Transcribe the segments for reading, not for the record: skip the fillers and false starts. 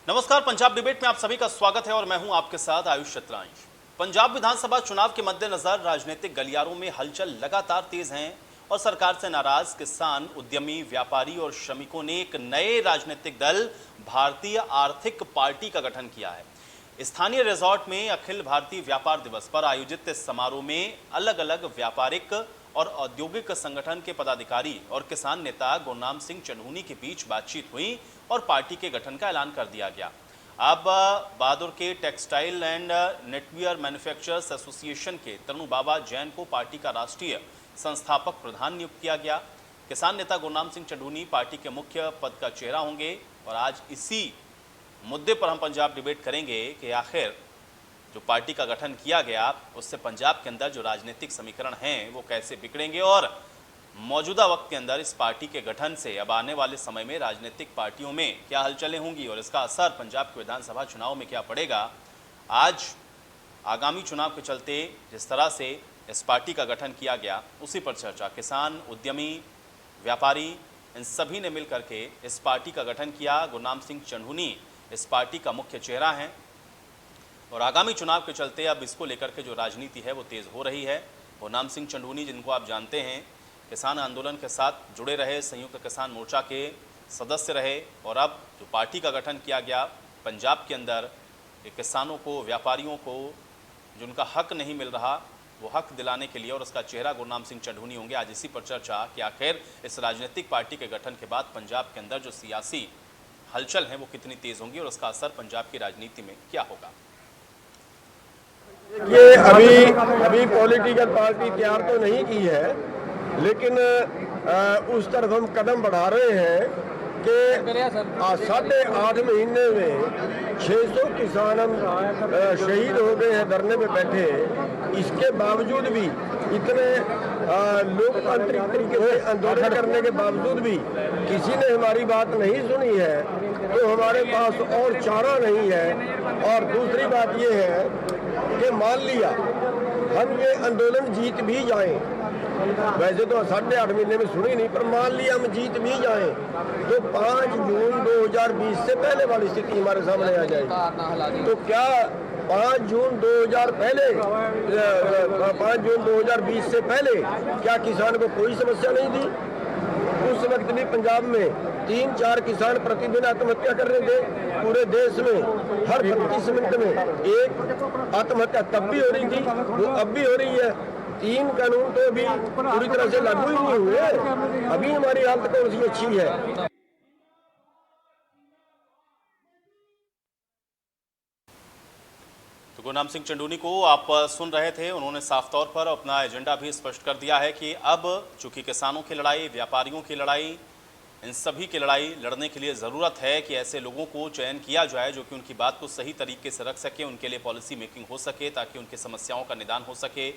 नमस्कार, पंजाब डिबेट में आप सभी का स्वागत है और मैं हूं आपके साथ आयुष चतुर्वेदी। पंजाब विधानसभा चुनाव के मद्देनजर राजनीतिक गलियारों में हलचल लगातार तेज है और सरकार से नाराज किसान, उद्यमी, व्यापारी और श्रमिकों ने एक नए राजनीतिक दल भारतीय आर्थिक पार्टी का गठन किया है। स्थानीय रिजॉर्ट में अखिल भारतीय व्यापार दिवस पर आयोजित इस समारोह में अलग अलग व्यापारिक और औद्योगिक संगठन के पदाधिकारी और किसान नेता गुरनाम सिंह चन्हूनी के बीच बातचीत हुई और पार्टी के गठन का ऐलान कर दिया गया। अब बहादुर के टेक्सटाइल एंड नेटवियर मैन्युफैक्चरर्स एसोसिएशन के तनु बाबा जैन को पार्टी का राष्ट्रीय संस्थापक प्रधान नियुक्त किया गया। किसान नेता गुरनाम सिंह चन्हूनी पार्टी के मुख्य पद का चेहरा होंगे और आज इसी मुद्दे पर हम पंजाब डिबेट करेंगे कि आखिर जो पार्टी का गठन किया गया उससे पंजाब के अंदर जो राजनीतिक समीकरण हैं वो कैसे बिगड़ेंगे और मौजूदा वक्त के अंदर इस पार्टी के गठन से अब आने वाले समय में राजनीतिक पार्टियों में क्या हलचलें होंगी और इसका असर पंजाब के विधानसभा चुनाव में क्या पड़ेगा। आज आगामी चुनाव के चलते जिस तरह से इस पार्टी का गठन किया गया उसी पर चर्चा। किसान, उद्यमी, व्यापारी, इन सभी ने मिल करके इस पार्टी का गठन किया। गुरनाम सिंह चन्हूनी इस पार्टी का मुख्य चेहरा हैं और आगामी चुनाव के चलते अब इसको लेकर के जो राजनीति है वो तेज़ हो रही है। गुरनाम सिंह चन्हूनी, जिनको आप जानते हैं, किसान आंदोलन के साथ जुड़े रहे, संयुक्त किसान मोर्चा के सदस्य रहे और अब जो पार्टी का गठन किया गया पंजाब के अंदर किसानों को, व्यापारियों को जिनका हक नहीं मिल रहा वो हक दिलाने के लिए और उसका चेहरा गुरनाम सिंह चन्हूनी होंगे। आज इसी पर चर्चा कि आखिर इस राजनीतिक पार्टी के गठन के बाद पंजाब के अंदर जो सियासी हलचल है वो कितनी तेज़ होंगी और उसका असर पंजाब की राजनीति में क्या होगा। ये अभी पॉलिटिकल पार्टी तैयार तो नहीं की है, लेकिन उस तरफ हम कदम बढ़ा रहे हैं कि 8.5 महीने में 600 किसान हम शहीद हो गए हैं धरने पे बैठे। इसके बावजूद भी, इतने लोकतांत्रिक तरीके से आंदोलन करने के बावजूद भी किसी ने हमारी बात नहीं सुनी है, तो हमारे पास और चारा नहीं है। और दूसरी बात ये है कि मान लिया हम ये आंदोलन जीत भी जाएं, वैसे तो 8.5 महीने में सुनी नहीं, पर मान लिया हम जीत भी जाएं तो 5 जून 2020 से पहले वाली स्थिति हमारे सामने आ जाएगी। तो क्या 5 जून 2020 से पहले क्या किसान को कोई समस्या नहीं थी? उस वक्त भी पंजाब में 3-4 किसान प्रतिदिन आत्महत्या कर रहे थे। पूरे देश में हर 25 मिनट में एक आत्महत्या तब भी हो रही थी, वो अब भी हो रही है। 3 कानून तो अभी पूरी तरह से लागू ही नहीं हुए, अभी हमारी हालत कौन सी अच्छी है। तो गुरनाम सिंह चन्हूनी को आप सुन रहे थे, उन्होंने साफ तौर पर अपना एजेंडा भी स्पष्ट कर दिया है कि अब चूंकि किसानों की लड़ाई, व्यापारियों की लड़ाई, इन सभी की लड़ाई लड़ने के लिए ज़रूरत है कि ऐसे लोगों को चयन किया जाए जो कि उनकी बात को सही तरीके से रख सके, उनके लिए पॉलिसी मेकिंग हो सके ताकि उनकी समस्याओं का निदान हो सके।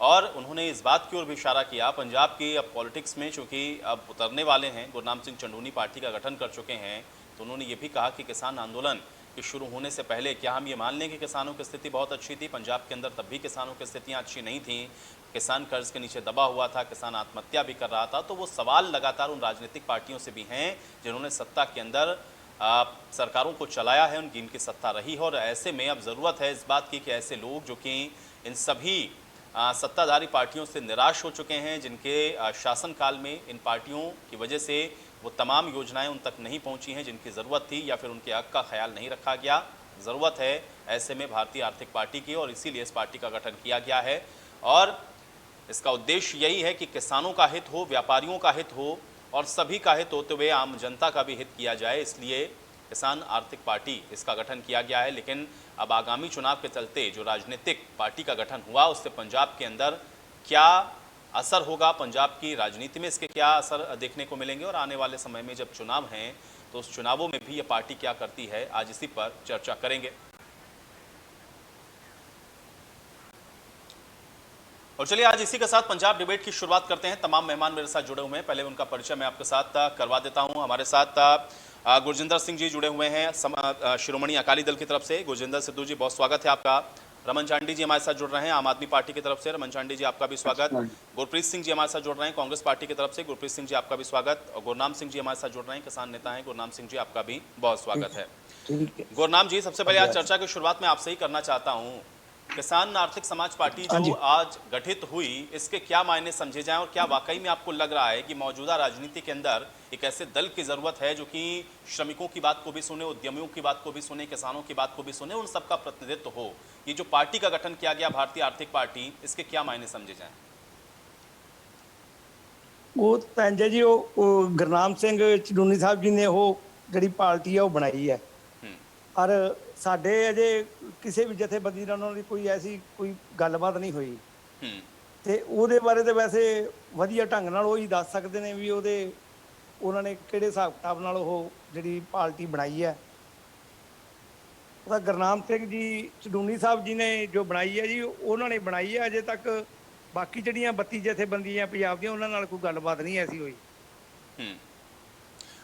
और उन्होंने इस बात की ओर भी इशारा किया, पंजाब की अब पॉलिटिक्स में चूँकि अब उतरने वाले हैं, गुरनाम सिंह चन्हूनी पार्टी का गठन कर चुके हैं, तो उन्होंने ये भी कहा कि किसान आंदोलन के शुरू होने से पहले क्या हम ये मान लें कि किसानों की स्थिति बहुत अच्छी थी? पंजाब के अंदर तब भी किसानों की स्थितियाँ अच्छी नहीं थीं, किसान कर्ज के नीचे दबा हुआ था, किसान आत्महत्या भी कर रहा था। तो वो सवाल लगातार उन राजनीतिक पार्टियों से भी हैं जिन्होंने सत्ता के अंदर सरकारों को चलाया है, उनकी इनकी सत्ता रही है और ऐसे में अब ज़रूरत है इस बात की कि ऐसे लोग जो कि इन सभी सत्ताधारी पार्टियों से निराश हो चुके हैं, जिनके शासनकाल में इन पार्टियों की वजह से वो तमाम योजनाएं उन तक नहीं पहुंची हैं जिनकी ज़रूरत थी या फिर उनके हक का ख्याल नहीं रखा गया। ज़रूरत है ऐसे में भारतीय आर्थिक पार्टी की और इसीलिए इस पार्टी का गठन किया गया है और इसका उद्देश्य यही है कि किसानों का हित हो, व्यापारियों का हित हो और सभी का हित होते हुए आम जनता का भी हित किया जाए। इसलिए किसान आर्थिक पार्टी इसका गठन किया गया है। लेकिन अब आगामी चुनाव के चलते जो राजनीतिक पार्टी का गठन हुआ उससे पंजाब के अंदर क्या असर होगा, पंजाब की राजनीति में इसके क्या असर देखने को मिलेंगे और आने वाले समय में जब चुनाव हैं तो उस चुनावों में भी ये पार्टी क्या करती है, आज इसी पर चर्चा करेंगे। और चलिए आज इसी के साथ पंजाब डिबेट की शुरुआत करते हैं। तमाम मेहमान मेरे साथ जुड़े हुए हैं, पहले उनका परिचय मैं आपके साथ करवा देता हूं। हमारे साथ गुरजिंदर सिंह जी जुड़े हुए हैं शिरोमणि अकाली दल की तरफ से। गुरजिंदर सिद्धू जी, बहुत स्वागत है आपका। रमन चांडी जी हमारे साथ जुड़ रहे हैं आम आदमी पार्टी की तरफ से। रमन चांडी जी, आपका भी स्वागत। गुरप्रीत सिंह जी हमारे साथ जुड़ रहे हैं कांग्रेस पार्टी की तरफ से। गुरप्रीत सिंह जी, आपका भी स्वागत। और गुरनाम सिंह जी हमारे साथ जुड़ रहे हैं, किसान नेता हैं। गुरनाम सिंह जी, आपका भी बहुत स्वागत है। ठीक है गुरनाम जी, सबसे पहले आज चर्चा की शुरुआत मैं आपसे ही करना चाहता हूं। किसान आर्थिक समाज पार्टी जो आज गठित हुई, इसके क्या मायने समझे जाएं और क्या वाकई में आपको लग रहा है कि मौजूदा राजनीति के अंदर एक ऐसे दल की जरूरत है जो कि श्रमिकों की बात को भी सुने, उद्यमियों की बात को भी सुने, किसानों की बात को भी सुने, उन सबका प्रतिनिधित्व हो। ये जो पार्टी का गठन किया गया भारतीय आर्थिक पार्टी, इसके क्या मायने समझे जाएं? वो पैंजे जी गुरनाम सिंह चडूनी साहब जी ने वो ਜਿਹੜੀ ਪਾਰਟੀ ਹੈ ਉਹ ਬਣਾਈ ਹੈ ਔਰ ਸਾਡੇ ਅਜੇ ਕਿਸੇ ਵੀ ਜਥੇਬੰਦੀ ਨਾਲ ਉਹਨਾਂ ਦੀ ਕੋਈ ਐਸੀ ਕੋਈ ਗੱਲਬਾਤ ਨਹੀਂ ਹੋਈ ਤੇ ਉਹਦੇ ਬਾਰੇ ਤੇ ਵੈਸੇ ਵਧੀਆ ਢੰਗ ਨਾਲ ਉਹ ਹੀ ਦੱਸ ਸਕਦੇ ਨੇ ਵੀ ਉਹਨਾਂ ਨੇ ਕਿਹੜੇ ਹਿਸਾਬ ਕਿਤਾਬ ਨਾਲ ਉਹ ਜਿਹੜੀ ਪਾਰਟੀ ਬਣਾਈ ਹੈ। ਉਹਦਾ ਗੁਰਨਾਮ ਸਿੰਘ ਜੀ ਚਡੂਨੀ ਸਾਹਿਬ ਜੀ ਨੇ ਜੋ ਬਣਾਈ ਹੈ ਜੀ ਉਹਨਾਂ ਨੇ ਬਣਾਈ ਹੈ। ਅਜੇ ਤੱਕ ਬਾਕੀ ਜਿਹੜੀਆਂ 32 ਜਥੇਬੰਦੀਆਂ ਪੰਜਾਬ ਦੀਆਂ ਉਹਨਾਂ ਨਾਲ ਕੋਈ ਗੱਲਬਾਤ नहीं ऐसी हुई।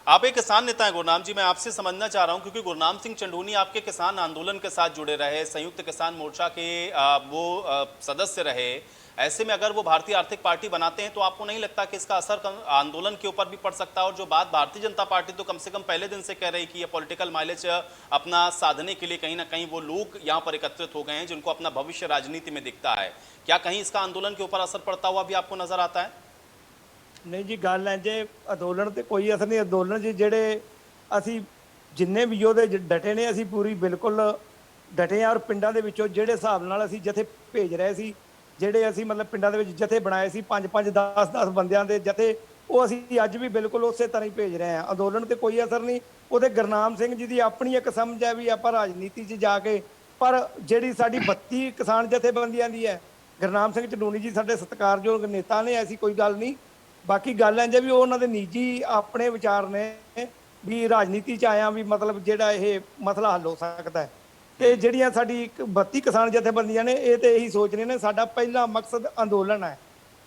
आप एक किसान नेता हैं गुरनाम जी, मैं आपसे समझना चाह रहा हूं क्योंकि गुरनाम सिंह चंडूनी आपके किसान आंदोलन के साथ जुड़े रहे, संयुक्त किसान मोर्चा के वो सदस्य रहे। ऐसे में अगर वो भारतीय आर्थिक पार्टी बनाते हैं तो आपको नहीं लगता कि इसका असर आंदोलन के ऊपर भी पड़ सकता है? और जो बात भारतीय जनता पार्टी तो कम से कम पहले दिन से कह रही कि ये पॉलिटिकल माइलेज अपना साधने के लिए कहीं ना कहीं वो लोग यहाँ पर एकत्रित हो गए हैं जिनको अपना भविष्य राजनीति में दिखता है, क्या कहीं इसका आंदोलन के ऊपर असर पड़ता हुआ भी आपको नजर आता है? नहीं जी, गल है जे अंदोलन तो कोई असर नहीं। अंदोलन च जेडे असी जिन्ने भी योधे डटे ने असी पूरी बिल्कुल डटे हैं। और पिंडां दे विचों जेडे हिसाब नाल असी जथे भेज रहे सी, जेडे असी मतलब पिंडां दे विच जथे बनाए सी 5-5 10-10 बंदियां दे जथे, वो असी अज भी बिल्कुल उस तरह ही भेज रहे हैं। अंदोलन ते कोई असर नहीं। उहदे गुरनाम सिंह जी दी अपनी एक समझ है भी आपां राजनीति च जाके, पर जिहड़ी साडी 32 किसान जथेबंदियां दी है, गुरनाम सिंह चडूनी जी साडे सत्कारयोग नेता ने, ऐसी कोई गल नहीं। बाकी गल है जे भी उन्होंने निजी अपने विचार ने भी राजनीति च आया भी मतलब जेड़ा ये मसला हल हो सकता है। तो ਜਿਹੜੀਆਂ ਸਾਡੀ 32 किसान जथेबंदियां ने ये तो यही सोच रहे ने साडा पहला मकसद अंदोलन है।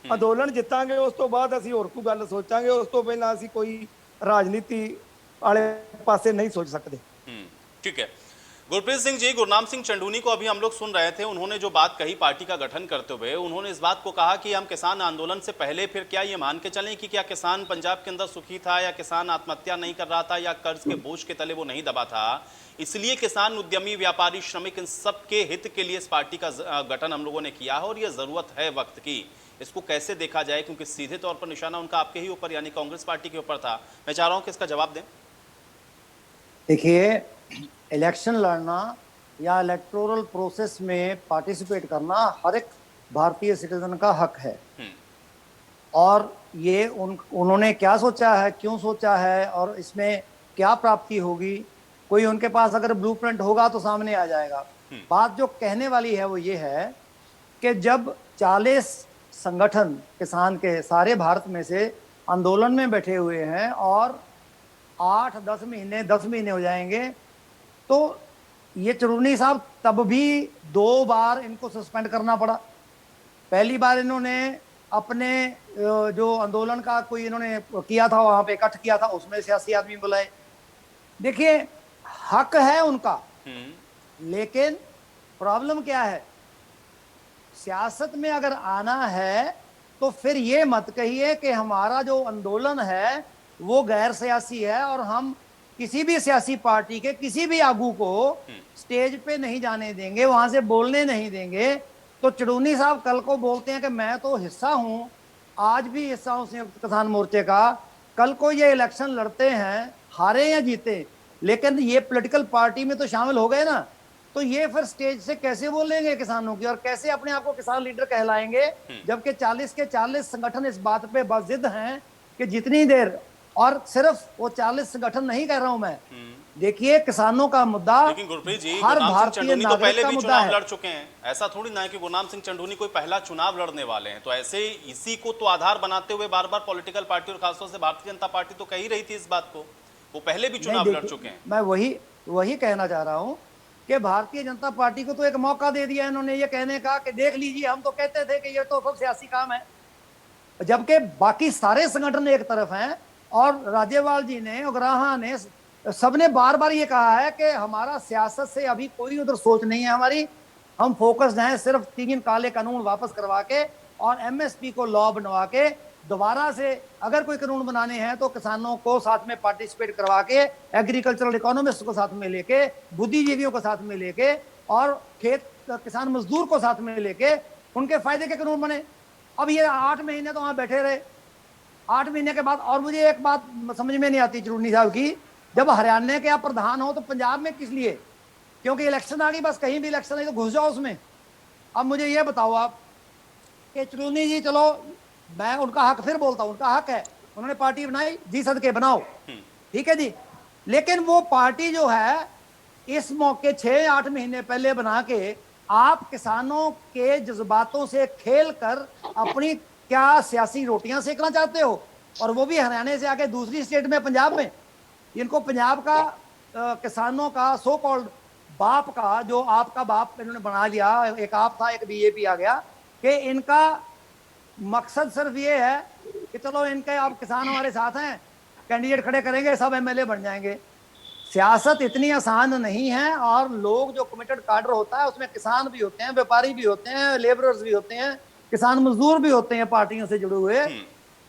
अंदोलन जितांगे उस तो बाद असीं होर कोई गल सोचांगे, उस तो पहला असीं कोई राजनीति वाले पासे नहीं सोच सकते। ठीक है गुरप्रीत सिंह जी, गुरनाम सिंह चंडूनी को अभी हम लोग सुन रहे थे, उन्होंने जो बात कही पार्टी का गठन करते हुए, उन्होंने इस बात को कहा कि हम किसान आंदोलन से पहले फिर क्या ये मान के चलें कि क्या किसान पंजाब के अंदर सुखी था, या किसान आत्महत्या नहीं कर रहा था, या कर्ज के बोझ के तले वो नहीं दबा था, इसलिए किसान, उद्यमी, व्यापारी, श्रमिक, इन सबके हित के लिए इस पार्टी का गठन हम लोगों ने किया है और ये जरूरत है वक्त की। इसको कैसे देखा जाए, क्योंकि सीधे तौर पर निशाना उनका आपके ही ऊपर यानी कांग्रेस पार्टी के ऊपर था। मैं चाह रहा हूं कि इसका जवाब दें। देखिए, इलेक्शन लड़ना या इलेक्टोरल प्रोसेस में पार्टिसिपेट करना हर एक भारतीय सिटीजन का हक है। और ये उन्होंने क्या सोचा है, क्यों सोचा है और इसमें क्या प्राप्ति होगी, कोई उनके पास अगर ब्लूप्रिंट होगा तो सामने आ जाएगा। बात जो कहने वाली है वो ये है कि जब 40 संगठन किसान के सारे भारत में से आंदोलन में बैठे हुए हैं और 8-10 महीने 10 महीने हो जाएंगे, तो ये चडूनी साहब तब भी 2 बार इनको सस्पेंड करना पड़ा। पहली बार इन्होंने अपने जो आंदोलन का कोई इन्होंने किया था, वहां पे इकट्ठ किया था, उसमें सियासी आदमी बुलाए। देखिए, हक है उनका, लेकिन प्रॉब्लम क्या है, सियासत में अगर आना है तो फिर ये मत कहिए कि हमारा जो आंदोलन है वो गैर सियासी है और हम किसी भी सियासी पार्टी के किसी भी आगू को स्टेज पे नहीं जाने देंगे, वहां से बोलने नहीं देंगे। तो चडूनी साहब कल को बोलते हैं कि मैं तो हिस्सा हूं, आज भी हिस्सा हूं संयुक्त किसान मोर्चे का, कल को ये इलेक्शन लड़ते हैं, हारे या जीते, लेकिन ये पॉलिटिकल पार्टी में तो शामिल हो गए ना, तो ये फिर स्टेज से कैसे बोलेंगे किसानों की और कैसे अपने आप को किसान लीडर कहलाएंगे, जबकि 40 के 40 संगठन इस बात पे बाजिद हैं कि जितनी देर, और सिर्फ वो 40 संगठन नहीं कह रहा हूं मैं, देखिए किसानों का मुद्दा, लेकिन गुरप्रीत जी, हर गुरनाम सिंह चंडूनी तो पहले भी मुद्दा चुनाव लड़ चुके हैं। ऐसा थोड़ी ना है कि गुरनाम सिंह चंडूनी कोई पहला चुनाव लड़ने वाले हैं। तो ऐसे इसी को तो आधार बनाते हुए बार बार पॉलिटिकल पार्टी और खासतौर से भारतीय जनता पार्टी तो कह ही रही थी इस बात को, वो पहले भी चुनाव लड़ चुके हैं। मैं वही कहना चाह रहा हूं कि भारतीय जनता पार्टी को तो एक मौका दे दिया इन्होंने ये कहने का कि देख लीजिए, हम तो कहते थे कि ये तो सब सियासी काम है, जबकि बाकी सारे संगठन एक तरफ हैं। और राजेवाल जी ने, उग्राहा ने, सबने बार बार ये कहा है कि हमारा सियासत से अभी कोई उधर सोच नहीं है हमारी, हम फोकस्ड हैं सिर्फ 3 काले कानून वापस करवा के और एमएसपी को लॉ बनवा के दोबारा से अगर कोई कानून बनाने हैं तो किसानों को साथ में पार्टिसिपेट करवा के, एग्रीकल्चरल इकोनॉमिस्ट को साथ में लेके, बुद्धिजीवियों को साथ में लेके और खेत किसान मजदूर को साथ में लेके उनके फायदे के कानून बने। अब ये 8 महीने तो वहां बैठे रहे। 8 महीने के बाद, और मुझे एक बात समझ में नहीं आती चुन्नी साहब की, जब हरियाणा के आप प्रधान हो तो पंजाब में किस लिए? क्योंकि इलेक्शन आ गई, बस कहीं भी इलेक्शन आई तो घुस जाओ उसमें। अब मुझे ये बताओ आप कि चुन्नी जी, चलो मैं उनका हक फिर बोलता हूं, उनका हक है, उन्होंने पार्टी बनाई, जी सदके बनाओ, ठीक है जी। लेकिन वो पार्टी जो है इस मौके 6-8 महीने पहले बना के आप किसानों के जज्बातों से खेल कर अपनी क्या सियासी रोटियां सेकना चाहते हो? और वो भी हरियाणा से आके दूसरी स्टेट में, पंजाब में। इनको पंजाब का किसानों का सो कॉल्ड बाप का, जो आपका बाप इन्होंने बना लिया, एक आप था एक बीजेपी आ गया, कि इनका मकसद सिर्फ ये है कि चलो इनके आप किसान हमारे साथ हैं, कैंडिडेट खड़े करेंगे, सब एमएलए बन जाएंगे। सियासत इतनी आसान नहीं है, और लोग जो कमिटेड काडर होता है उसमें किसान भी होते हैं, व्यापारी भी होते हैं, लेबरर्स भी होते हैं, किसान मजदूर भी होते हैं पार्टियों से जुड़े हुए।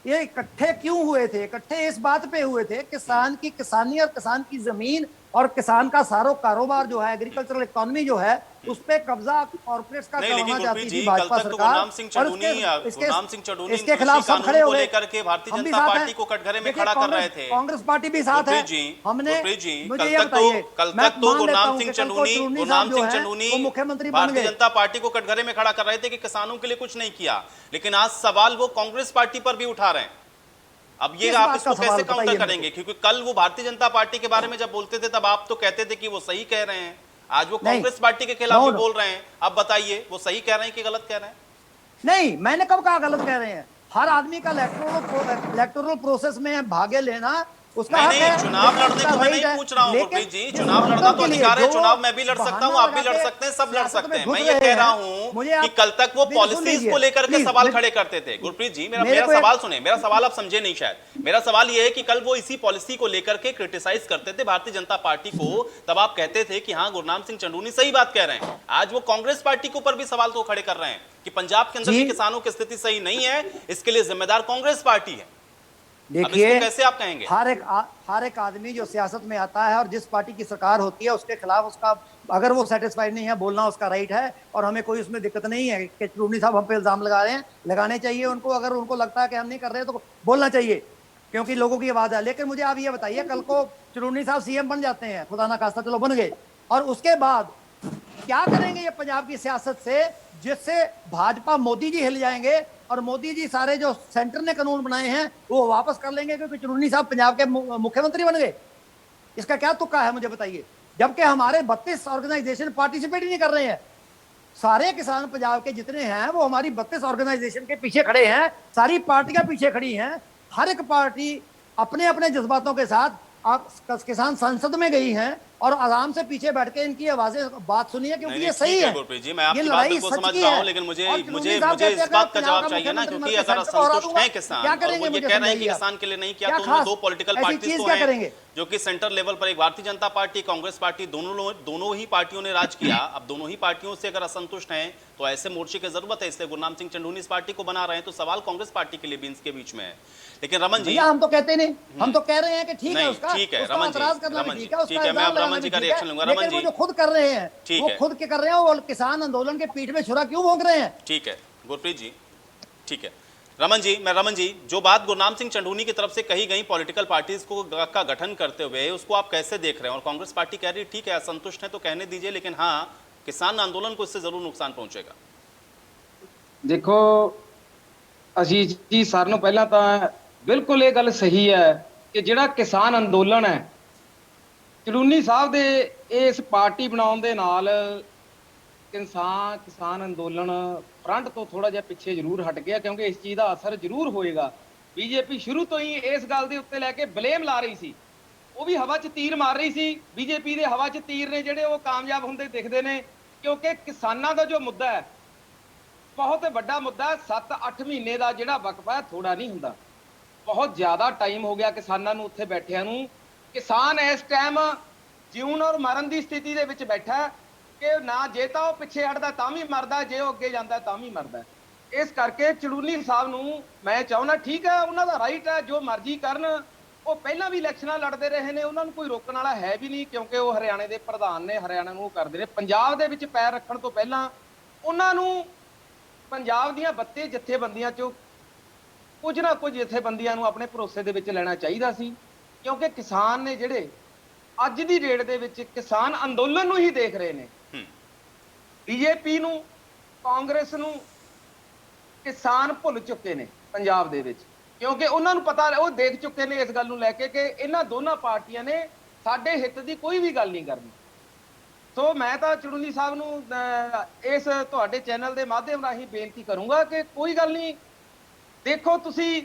ये इकट्ठे क्यों हुए थे? इकट्ठे इस बात पे हुए थे, किसान की किसानी और किसान की जमीन और किसान का सारा कारोबार जो है, एग्रीकल्चरल इकोनॉमी जो है, उस पे कब्जा कॉर्पोरेट्स का करवाना चाहती थी भाजपा सरकार। गुरनाम सिंह चढ़ूनी इसके खिलाफ सब खड़े हो गए, लेकर के भारतीय जनता पार्टी को कटघरे में खड़ा कर रहे थे। कांग्रेस पार्टी भी साथ है। हमने कल तक तो गुरनाम सिंह चढ़ूनी मुख्यमंत्री भारतीय जनता पार्टी को कटघरे में खड़ा कर रहे थे कि किसानों के लिए कुछ नहीं किया, लेकिन आज सवाल वो कांग्रेस पार्टी पर भी उठा रहे हैं। अब ये आप इसको कैसे काउंटर करेंगे? क्योंकि कल वो भारतीय जनता पार्टी के बारे में जब बोलते थे तब आप तो कहते थे कि वो सही कह रहे हैं, आज वो कांग्रेस पार्टी के खिलाफ भी बोल रहे हैं। अब बताइए वो सही कह रहे हैं कि गलत कह रहे हैं? नहीं, मैंने कब कहा गलत कह रहे हैं? हर आदमी का इलेक्टोरल प्रोसेस में भाग लेना उसका हक है। चुनाव लड़ने को मैं नहीं पूछ रहा हूं गुरप्रीत जी, चुनाव लड़ना तो अधिकार है, चुनाव मैं भी लड़ सकता हूं, आप भी लड़ सकते हैं, सब लड़ सकते हैं। मैं ये कह रहा हूं कि कल तक वो पॉलिसीज को लेकर के सवाल खड़े करते थे। गुरप्रीत जी मेरा सवाल सुने, मेरा सवाल आप समझे नहीं शायद। मेरा सवाल ये है कि कल वो इसी पॉलिसी को लेकर के क्रिटिसाइज करते थे भारतीय जनता पार्टी को, तब आप कहते थे कि हाँ गुरनाम सिंह चढ़ूनी सही बात कह रहे हैं। आज वो कांग्रेस पार्टी के ऊपर भी सवाल तो खड़े कर रहे हैं कि पंजाब के अंदर की किसानों की स्थिति सही नहीं है, इसके लिए जिम्मेदार कांग्रेस पार्टी है। देखिए, कैसे आप कहेंगे? हर एक आदमी जो सियासत में आता है और जिस पार्टी की सरकार होती है उसके खिलाफ उसका, अगर वो सेटिस्फाइड नहीं है, बोलना उसका राइट है, और हमें कोई उसमें दिक्कत नहीं है कि चढ़ूनी साहब हम पे इल्जाम लगा रहे हैं। लगाने चाहिए उनको, अगर उनको लगता है कि हम नहीं कर रहे तो बोलना चाहिए, क्योंकि लोगों की आवाज है। लेकिन मुझे आप ये बताइए, कल को चढ़ूनी साहब सीएम बन जाते हैं, खुदा ना खास्ता चलो बन गए, और उसके बाद क्या करेंगे ये पंजाब की सियासत से, जिससे भाजपा, मोदी जी हिल जाएंगे और मोदी जी सारे जो सेंटर ने कानून बनाए हैं वो वापस कर लेंगे क्योंकि चढ़ूनी साहब पंजाब के मुख्यमंत्री बन गए। इसका क्या तुक्का है मुझे बताइए? जबकि हमारे 32 ऑर्गेनाइजेशन पार्टिसिपेट ही नहीं कर रहे हैं। सारे किसान पंजाब के जितने हैं वो हमारी 32 ऑर्गेनाइजेशन के पीछे खड़े हैं, सारी पार्टियां पीछे खड़ी हैं। हर एक पार्टी अपने अपने जज्बातों के साथ किसान संसद में गई हैं और आराम से पीछे बैठ के इनकी आवाजें, बात सुनिए, क्योंकि ये सही है। गुरप्रीत जी मैं आपकी बात बिल्कुल समझ रहा हूं, लेकिन मुझे इस बात का जवाब चाहिए ना, क्योंकि अगर असंतुष्ट हैं किसान और वो ये कह रहे हैं कि किसान के लिए नहीं किया, तो उनमें दो पॉलिटिकल पार्टीज तो हैं जो कि सेंटर लेवल पर, एक भारतीय जनता पार्टी, कांग्रेस पार्टी, दोनों ही पार्टियों ने राज किया। अब दोनों ही पार्टियों से अगर असंतुष्ट हैं तो ऐसे मोर्चे की जरूरत है, इसलिए गुरनाम सिंह चढ़ूनी इस पार्टी को बना रहे हैं। तो सवाल कांग्रेस पार्टी के लिए भी इनके बीच में है। लेकिन रमन जी, हम तो कहते नहीं, हम तो कह रहे हैं कि ठीक है, उसका ठीक है रमन जी, ठीक है, मैं अब रमन जी का रिएक्शन लूंगा। रमन जी, वो जो खुद कर रहे हैं, वो खुद के कर रहे हैं, वो किसान आंदोलन के पीठ में छुरा क्यों भोंक रहे हैं? ठीक है गुरप्रीत जी, ठीक है रमन जी, जो बात गुरनाम सिंह चढ़ूनी की तरफ से कही गई पॉलिटिकल पार्टीज को का गठन करते हुए, उसको आप कैसे देख रहे हैं? और कांग्रेस पार्टी कह रही है ठीक है असंतुष्ट है तो कहने दीजिए, लेकिन हाँ किसान आंदोलन को इससे जरूर नुकसान पहुंचेगा। देखो अजीत जी, सारों पहला तो बिल्कुल ये गल सही है कि जिहड़ा किसान अंदोलन है, चढ़ूनी साहब दे इस पार्टी बनाउण दे नाल किसान अंदोलन फ्रंट तो थोड़ा जिहा पिछे जरूर हट गया, क्योंकि इस चीज़ का असर जरूर होएगा। बीजेपी शुरू तो ही इस गल के उत्ते लैके ब्लेम ला रही सी, वो भी हवा च तीर मार रही सी। बीजेपी के हवा च तीर ने जिहड़े वो कामयाब होंदे दिखदे ने, क्योंकि किसानां दा जो मुद्दा है बहुत वड्डा मुद्दा है। 7-8 महीने का जिहड़ा वकफा है थोड़ा नहीं हुंदा, बहुत ज़्यादा टाइम हो गया किसानां नूं उत्थे बैठिਆਂ नूं। किसान इस टाइम जीवन और मरण की स्थिति दे विच बैठा है कि ना जे तो पिछे हटदा तां भी मरदा, जे अगे जांदा तां भी मरदा। ਇਸ ਕਰਕੇ ਚੜੂਨੀ ਸਾਹਿਬ ਨੂੰ ਮੈਂ ਚਾਹੁੰਦਾ, ਠੀਕ ਹੈ ਉਹਨਾਂ ਦਾ ਰਾਈਟ ਹੈ, ਜੋ ਮਰਜ਼ੀ ਕਰਨ। ਉਹ ਪਹਿਲਾਂ ਵੀ ਇਲੈਕਸ਼ਨਾਂ ਲੜਦੇ ਰਹੇ ਨੇ, ਉਹਨਾਂ ਨੂੰ ਕੋਈ ਰੋਕਣ ਵਾਲਾ ਹੈ ਵੀ ਨਹੀਂ, ਕਿਉਂਕਿ ਉਹ ਹਰਿਆਣੇ ਦੇ ਪ੍ਰਧਾਨ ਨੇ, ਹਰਿਆਣਾ ਨੂੰ ਉਹ ਕਰਦੇ ਨੇ। ਪੰਜਾਬ ਦੇ ਵਿੱਚ ਪੈਰ ਰੱਖਣ ਤੋਂ ਪਹਿਲਾਂ ਉਹਨਾਂ ਨੂੰ ਪੰਜਾਬ ਦੀਆਂ 32 ਜਥੇਬੰਦੀਆਂ ਚੋਂ ਕੁਝ ਨਾ ਕੁਝ ਜਥੇਬੰਦੀਆਂ ਨੂੰ ਆਪਣੇ ਭਰੋਸੇ ਦੇ ਵਿੱਚ ਲੈਣਾ ਚਾਹੀਦਾ ਸੀ, ਕਿਉਂਕਿ ਕਿਸਾਨ ਨੇ ਜਿਹੜੇ ਅੱਜ ਦੀ ਡੇਟ ਦੇ ਵਿੱਚ ਕਿਸਾਨ ਅੰਦੋਲਨ ਨੂੰ ਹੀ ਦੇਖ ਰਹੇ ਨੇ। ਬੀਜੇਪੀ ਨੂੰ, ਕਾਂਗਰਸ ਨੂੰ ਕਿਸਾਨ ਭੁੱਲ ਚੁੱਕੇ ਨੇ ਪੰਜਾਬ ਦੇ ਵਿੱਚ, ਕਿਉਂਕਿ ਉਹਨਾਂ ਨੂੰ ਪਤਾ, ਉਹ ਦੇਖ ਚੁੱਕੇ ਨੇ ਇਸ ਗੱਲ ਨੂੰ ਲੈ ਕੇ ਕਿ ਇਹਨਾਂ ਦੋਨਾਂ ਪਾਰਟੀਆਂ ਨੇ ਸਾਡੇ ਹਿੱਤ ਦੀ ਕੋਈ ਵੀ ਗੱਲ ਨਹੀਂ ਕਰਨੀ। ਸੋ ਮੈਂ ਤਾਂ ਚੜੂਨੀ ਸਾਹਿਬ ਨੂੰ ਇਸ ਤੁਹਾਡੇ ਚੈਨਲ ਦੇ ਮਾਧਿਅਮ ਰਾਹੀਂ ਬੇਨਤੀ ਕਰੂੰਗਾ ਕਿ ਕੋਈ ਗੱਲ ਨਹੀਂ, ਦੇਖੋ ਤੁਸੀਂ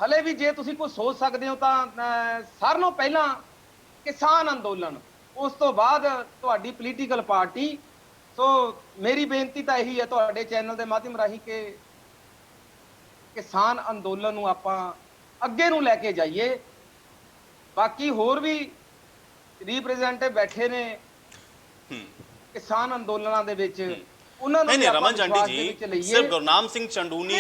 ਹਲੇ ਵੀ ਜੇ ਤੁਸੀਂ ਕੁਝ ਸੋਚ ਸਕਦੇ ਹੋ ਤਾਂ ਸਾਰਿਆਂ ਨਾਲੋਂ ਪਹਿਲਾਂ ਕਿਸਾਨ ਅੰਦੋਲਨ, ਉਸ ਤੋਂ ਬਾਅਦ ਤੁਹਾਡੀ ਪੋਲੀਟੀਕਲ ਪਾਰਟੀ। ਸੋ ਮੇਰੀ ਬੇਨਤੀ ਤਾਂ ਇਹੀ ਹੈ ਤੁਹਾਡੇ ਚੈਨਲ ਦੇ ਮਾਧਿਅਮ ਰਾਹੀਂ ਕਿ ਕਿਸਾਨ ਅੰਦੋਲਨ ਨੂੰ ਆਪਾਂ ਅੱਗੇ ਨੂੰ ਲੈ ਕੇ ਜਾਈਏ। ਬਾਕੀ ਹੋਰ ਵੀ ਰਿਪਰੈਜ਼ੈਂਟੇਟਿਵ ਬੈਠੇ ਨੇ ਕਿਸਾਨ ਅੰਦੋਲਨਾਂ ਦੇ ਵਿੱਚ, ਉਹਨਾਂ ਨੂੰ नहीं रमन चंडी जी, सिर्फ गुरनाम सिंह चंडूनी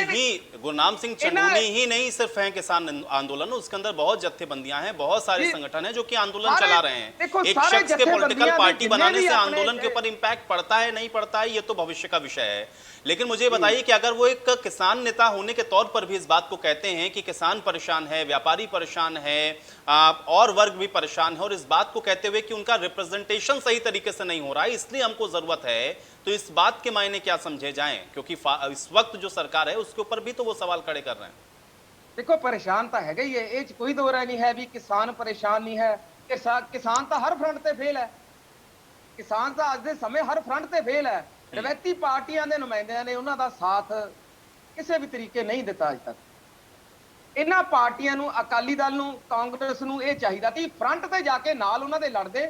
ही नहीं सिर्फ है किसान आंदोलन, उसके अंदर बहुत जत्थेबंदियां हैं, बहुत सारे संगठन हैं जो कि आंदोलन चला रहे हैं। एक शख्स के पॉलिटिकल पार्टी बनाने से आंदोलन के ऊपर इम्पैक्ट पड़ता है नहीं पड़ता है, ये तो भविष्य का विषय है। लेकिन मुझे बताइए कि अगर वो एक किसान नेता होने के तौर पर भी इस बात को कहते हैं कि किसान परेशान है, व्यापारी परेशान है, और वर्ग भी परेशान है, और इस बात को कहते हुए कि उनका रिप्रेजेंटेशन सही तरीके से नहीं हो रहा है, इसलिए हमको जरूरत है, तो इस बात के मायने क्या समझे जाएं? क्योंकि इस वक्त जो सरकार है उसके ऊपर भी तो वो सवाल खड़े कर रहे हैं। देखो परेशान तो हैगा ही है, ये कोई दो राय नहीं है भी किसान परेशान नहीं है। किसान तो हर फ्रंट ते फेल है, किसान तो आज के समय हर फ्रंट ते फेल है। रवैती पार्टियां दे नुमाइंदियां ने उन्हां दा साथ किसी भी तरीके नहीं दिता अज तक। इन्हां पार्टियां नूं, अकाली दल नूं, कांग्रेस नूं ये चाहिदा कि फ्रंट ते जाके नाल उन्हां दे लड़दे।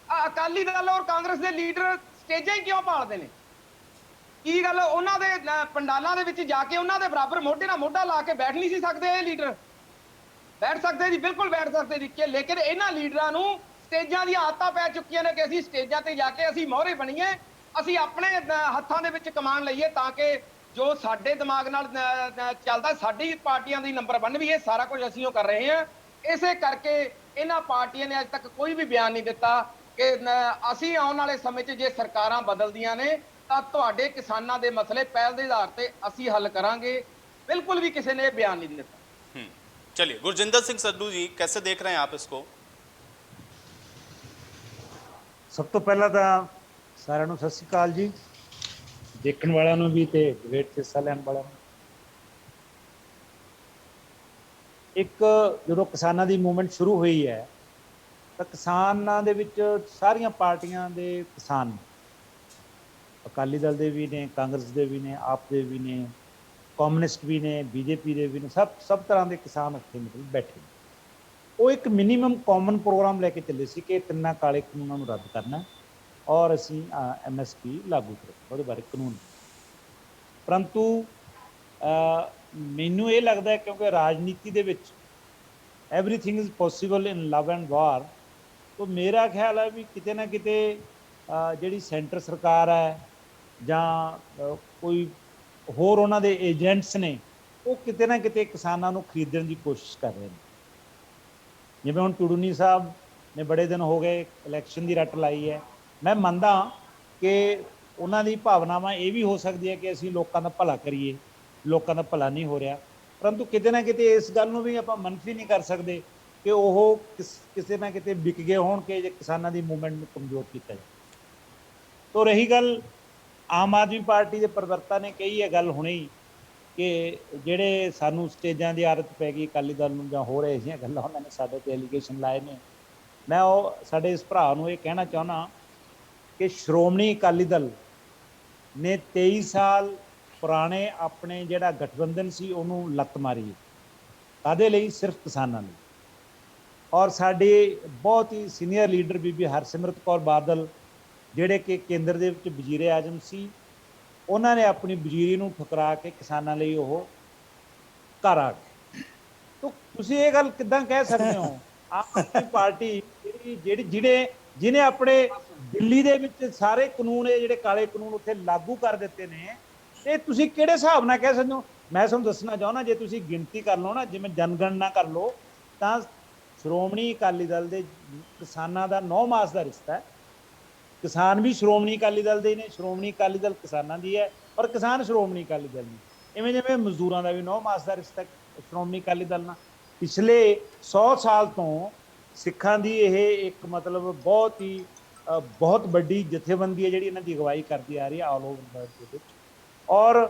अकाली दल और कांग्रेस दे लीडर स्टेजां ही क्यों भालदे ने? की गल उन्हां दे पंडालां दे विच जाके उन्हां दे बराबर मोढे नाल मोढा ला के बैठ नहीं सी सकदे? ये लीडर बैठ सकते जी, बिल्कुल बैठ सकते जी, लेकिन इन्हां लीडरां नूं स्टेजां दी आदतां पै चुक्कीआं ने कि असीं स्टेजां ते जाके असीं मोहरे बणीए, ਅਸੀਂ ਆਪਣੇ ਹੱਥਾਂ ਦੇ ਵਿੱਚ ਕਮਾਨ ਲਈਏ, ਤਾਂ ਕਿ ਜੋ ਸਾਡੇ ਦਿਮਾਗ ਨਾਲ ਚੱਲਦਾ ਸਾਡੀ ਪਾਰਟੀਆਂ ਦੀ ਨੰਬਰ 1 ਵੀ ਇਹ ਸਾਰਾ ਕੁਝ ਅਸੀਂ ਉਹ ਕਰ ਰਹੇ ਹਾਂ। ਇਸੇ ਕਰਕੇ ਇਹਨਾਂ ਪਾਰਟੀਆਂ ਨੇ ਅੱਜ ਤੱਕ ਕੋਈ ਵੀ ਬਿਆਨ ਨਹੀਂ ਦਿੱਤਾ ਕਿ ਅਸੀਂ ਆਉਣ ਵਾਲੇ ਸਮੇਂ 'ਚ ਜੇ ਸਰਕਾਰਾਂ ਬਦਲਦੀਆਂ ਨੇ ਤਾਂ ਤੁਹਾਡੇ ਕਿਸਾਨਾਂ ਦੇ ਮਸਲੇ ਪਹਿਲ ਦੇ ਆਧਾਰ ਤੇ ਅਸੀਂ ਹੱਲ ਕਰਾਂਗੇ। ਬਿਲकुल भी किसी ने बयान नहीं दिता। चलिए, गुरजिंदर सिंह सद्धू जी कैसे देख रहे हैं आप इसको? सब तो पहला तो साਰਿਆਂ ਨੂੰ ਸਤਿ ਸ਼੍ਰੀ ਅਕਾਲ ਜੀ, ਦੇਖਣ ਵਾਲਿਆਂ ਨੂੰ ਵੀ ਤੇ ਡਿਬੇਟ 'ਚ ਹਿੱਸਾ ਲੈਣ ਵਾਲਿਆਂ ਨੂੰ। ਇੱਕ ਜਦੋਂ ਕਿਸਾਨਾਂ ਦੀ ਮੂਵਮੈਂਟ ਸ਼ੁਰੂ ਹੋਈ ਹੈ ਤਾਂ ਕਿਸਾਨਾਂ ਦੇ ਵਿੱਚ ਸਾਰੀਆਂ ਪਾਰਟੀਆਂ ਦੇ ਕਿਸਾਨ ਨੇ, ਅਕਾਲੀ ਦਲ ਦੇ ਵੀ ਨੇ, ਕਾਂਗਰਸ ਦੇ ਵੀ ਨੇ, ਆਪ ਦੇ ਵੀ ਨੇ, ਕਮਿਊਨਿਸਟ ਵੀ ਨੇ, ਬੀਜੇਪੀ ਦੇ ਵੀ ਨੇ, ਸਭ ਤਰ੍ਹਾਂ ਦੇ ਕਿਸਾਨ ਉੱਥੇ ਮਤਲਬ ਬੈਠੇ ਨੇ। ਉਹ ਇੱਕ ਮਿਨੀਮਮ ਕਾਮਨ ਪ੍ਰੋਗਰਾਮ ਲੈ ਕੇ ਚੱਲੇ ਸੀ ਕਿ ਤਿੰਨਾਂ ਕਾਲੇ ਕਾਨੂੰਨਾਂ ਨੂੰ ਰੱਦ ਕਰਨਾ ਔਰ ਅਸੀਂ MSP ਲਾਗੂ ਕਰਾਂਗੇ, ਉਹਦੇ ਬਾਰੇ ਕਾਨੂੰਨ। ਪਰੰਤੂ ਮੈਨੂੰ ਇਹ ਲੱਗਦਾ ਕਿਉਂਕਿ ਰਾਜਨੀਤੀ ਦੇ ਵਿੱਚ everything is possible in love and war, ਤਾਂ ਮੇਰਾ ਖਿਆਲ ਹੈ ਵੀ ਕਿਤੇ ਨਾ ਕਿਤੇ ਜਿਹੜੀ ਸੈਂਟਰ ਸਰਕਾਰ ਹੈ ਜਾਂ ਕੋਈ ਹੋਰ ਉਹਨਾਂ ਦੇ ਏਜੰਟਸ ਨੇ, ਉਹ ਕਿਤੇ ਨਾ ਕਿਤੇ ਕਿਸਾਨਾਂ ਨੂੰ ਖਰੀਦਣ ਦੀ ਕੋਸ਼ਿਸ਼ ਕਰ ਰਹੇ ਨੇ। ਜਿਵੇਂ ਹੁਣ ਚੜੂਨੀ ਸਾਹਿਬ ਨੇ ਬੜੇ ਦਿਨ ਹੋ ਗਏ ਇਲੈਕਸ਼ਨ ਦੀ ਰੱਟ ਲਾਈ ਹੈ। ਮੈਂ ਮੰਨਦਾ ਕਿ ਉਹਨਾਂ ਦੀ ਭਾਵਨਾਵਾਂ ਇਹ ਵੀ ਹੋ ਸਕਦੀ ਹੈ ਕਿ ਅਸੀਂ ਲੋਕਾਂ ਦਾ ਭਲਾ ਕਰੀਏ, ਲੋਕਾਂ ਦਾ ਭਲਾ ਨਹੀਂ ਹੋ ਰਿਹਾ, ਪਰੰਤੂ ਕਿਤੇ ਨਾ ਕਿਤੇ ਇਸ ਗੱਲ ਨੂੰ ਵੀ ਆਪਾਂ ਮੰਨਫੀ ਨਹੀਂ ਕਰ ਸਕਦੇ ਕਿ ਉਹ ਕਿਸੇ ਨਾ ਕਿਤੇ ਵਿਕ ਗਏ ਹੋਣ ਕਿ ਜੇ ਕਿਸਾਨਾਂ ਦੀ ਮੂਵਮੈਂਟ ਨੂੰ ਕਮਜ਼ੋਰ ਕੀਤਾ ਜਾਏ। ਤੋ ਰਹੀ ਗੱਲ ਆਮ ਆਦਮੀ ਪਾਰਟੀ ਦੇ ਪ੍ਰਵਰਤਾ ਨੇ ਕਹੀ ਹੈ ਗੱਲ ਹੁਣੇ ਹੀ ਕਿ ਜਿਹੜੇ ਸਾਨੂੰ ਸਟੇਜਾਂ ਦੀ ਆਦਤ ਪੈ ਗਈ ਅਕਾਲੀ ਦਲ ਨੂੰ ਜਾਂ ਹੋਰ ਇਹੋ ਜਿਹੀਆਂ ਗੱਲਾਂ ਉਹਨਾਂ ਨੇ ਸਾਡੇ 'ਤੇ ਐਲੀਗੇਸ਼ਨ ਲਾਏ ਨੇ। ਮੈਂ ਉਹ ਸਾਡੇ ਇਸ ਭਰਾ ਨੂੰ ਇਹ ਕਹਿਣਾ ਚਾਹੁੰਦਾ ਕਿ ਸ਼੍ਰੋਮਣੀ ਅਕਾਲੀ ਦਲ ਨੇ 23 ਸਾਲ ਪੁਰਾਣੇ ਆਪਣੇ ਜਿਹੜਾ ਗਠਬੰਧਨ ਸੀ ਉਹਨੂੰ ਲੱਤ ਮਾਰੀ। ਕਾਹਦੇ ਲਈ? ਸਿਰਫ ਕਿਸਾਨਾਂ ਲਈ। ਔਰ ਸਾਡੇ ਬਹੁਤ ਹੀ ਸੀਨੀਅਰ ਲੀਡਰ ਬੀਬੀ ਹਰਸਿਮਰਤ ਕੌਰ ਬਾਦਲ ਜਿਹੜੇ ਕਿ ਕੇਂਦਰ ਦੇ ਵਿੱਚ ਵਜ਼ੀਰੇ ਆਜ਼ਮ ਸੀ, ਉਹਨਾਂ ਨੇ ਆਪਣੀ ਵਜ਼ੀਰੀ ਨੂੰ ਠੁਕਰਾ ਕੇ ਕਿਸਾਨਾਂ ਲਈ ਉਹ ਘਰ ਆ ਗਏ। ਤਾਂ ਤੁਸੀਂ ਇਹ ਗੱਲ ਕਿੱਦਾਂ ਕਹਿ ਸਕਦੇ ਹੋ? ਆਮ ਆਦਮੀ ਪਾਰਟੀ ਜਿਹਨੇ ਆਪਣੇ ਦਿੱਲੀ ਦੇ ਵਿੱਚ ਸਾਰੇ ਕਾਨੂੰਨ ਇਹ ਜਿਹੜੇ ਕਾਲੇ ਕਾਨੂੰਨ ਉੱਥੇ ਲਾਗੂ ਕਰ ਦਿੱਤੇ ਨੇ, ਤੇ ਤੁਸੀਂ ਕਿਹੜੇ ਹਿਸਾਬ ਨਾਲ ਕਹਿ ਸਕਦੇ ਹੋ? ਮੈਂ ਤੁਹਾਨੂੰ ਦੱਸਣਾ ਚਾਹੁੰਦਾ, ਜੇ ਤੁਸੀਂ ਗਿਣਤੀ ਕਰ ਲਓ ਨਾ, ਜਿਵੇਂ ਜਨਗਣਨਾ ਕਰ ਲਓ, ਤਾਂ ਸ਼੍ਰੋਮਣੀ ਅਕਾਲੀ ਦਲ ਦੇ ਕਿਸਾਨਾਂ ਦਾ 9 ਮਾਸ ਦਾ ਰਿਸ਼ਤਾ ਹੈ। ਕਿਸਾਨ ਵੀ ਸ਼੍ਰੋਮਣੀ ਅਕਾਲੀ ਦਲ ਦੇ ਨੇ, ਸ਼੍ਰੋਮਣੀ ਅਕਾਲੀ ਦਲ ਕਿਸਾਨਾਂ ਦੀ ਹੈ, ਔਰ ਕਿਸਾਨ ਸ਼੍ਰੋਮਣੀ ਅਕਾਲੀ ਦਲ ਦੀ। ਇਵੇਂ ਜਿਵੇਂ ਮਜ਼ਦੂਰਾਂ ਦਾ ਵੀ 9 ਮਾਸ ਦਾ ਰਿਸ਼ਤਾ ਸ਼੍ਰੋਮਣੀ ਅਕਾਲੀ ਦਲ ਨਾਲ। ਪਿਛਲੇ 100 ਸਾਲ ਤੋਂ ਸਿੱਖਾਂ ਦੀ ਇਹ ਇੱਕ ਮਤਲਬ ਬਹੁਤ ਵੱਡੀ ਜਥੇਬੰਦੀ ਹੈ ਜਿਹੜੀ ਇਹਨਾਂ ਦੀ ਅਗਵਾਈ ਕਰਦੀ ਆ ਰਹੀ ਹੈ ਆਲ ਓਵਰ ਵਰਲਡ ਦੇ ਵਿੱਚ। ਔਰ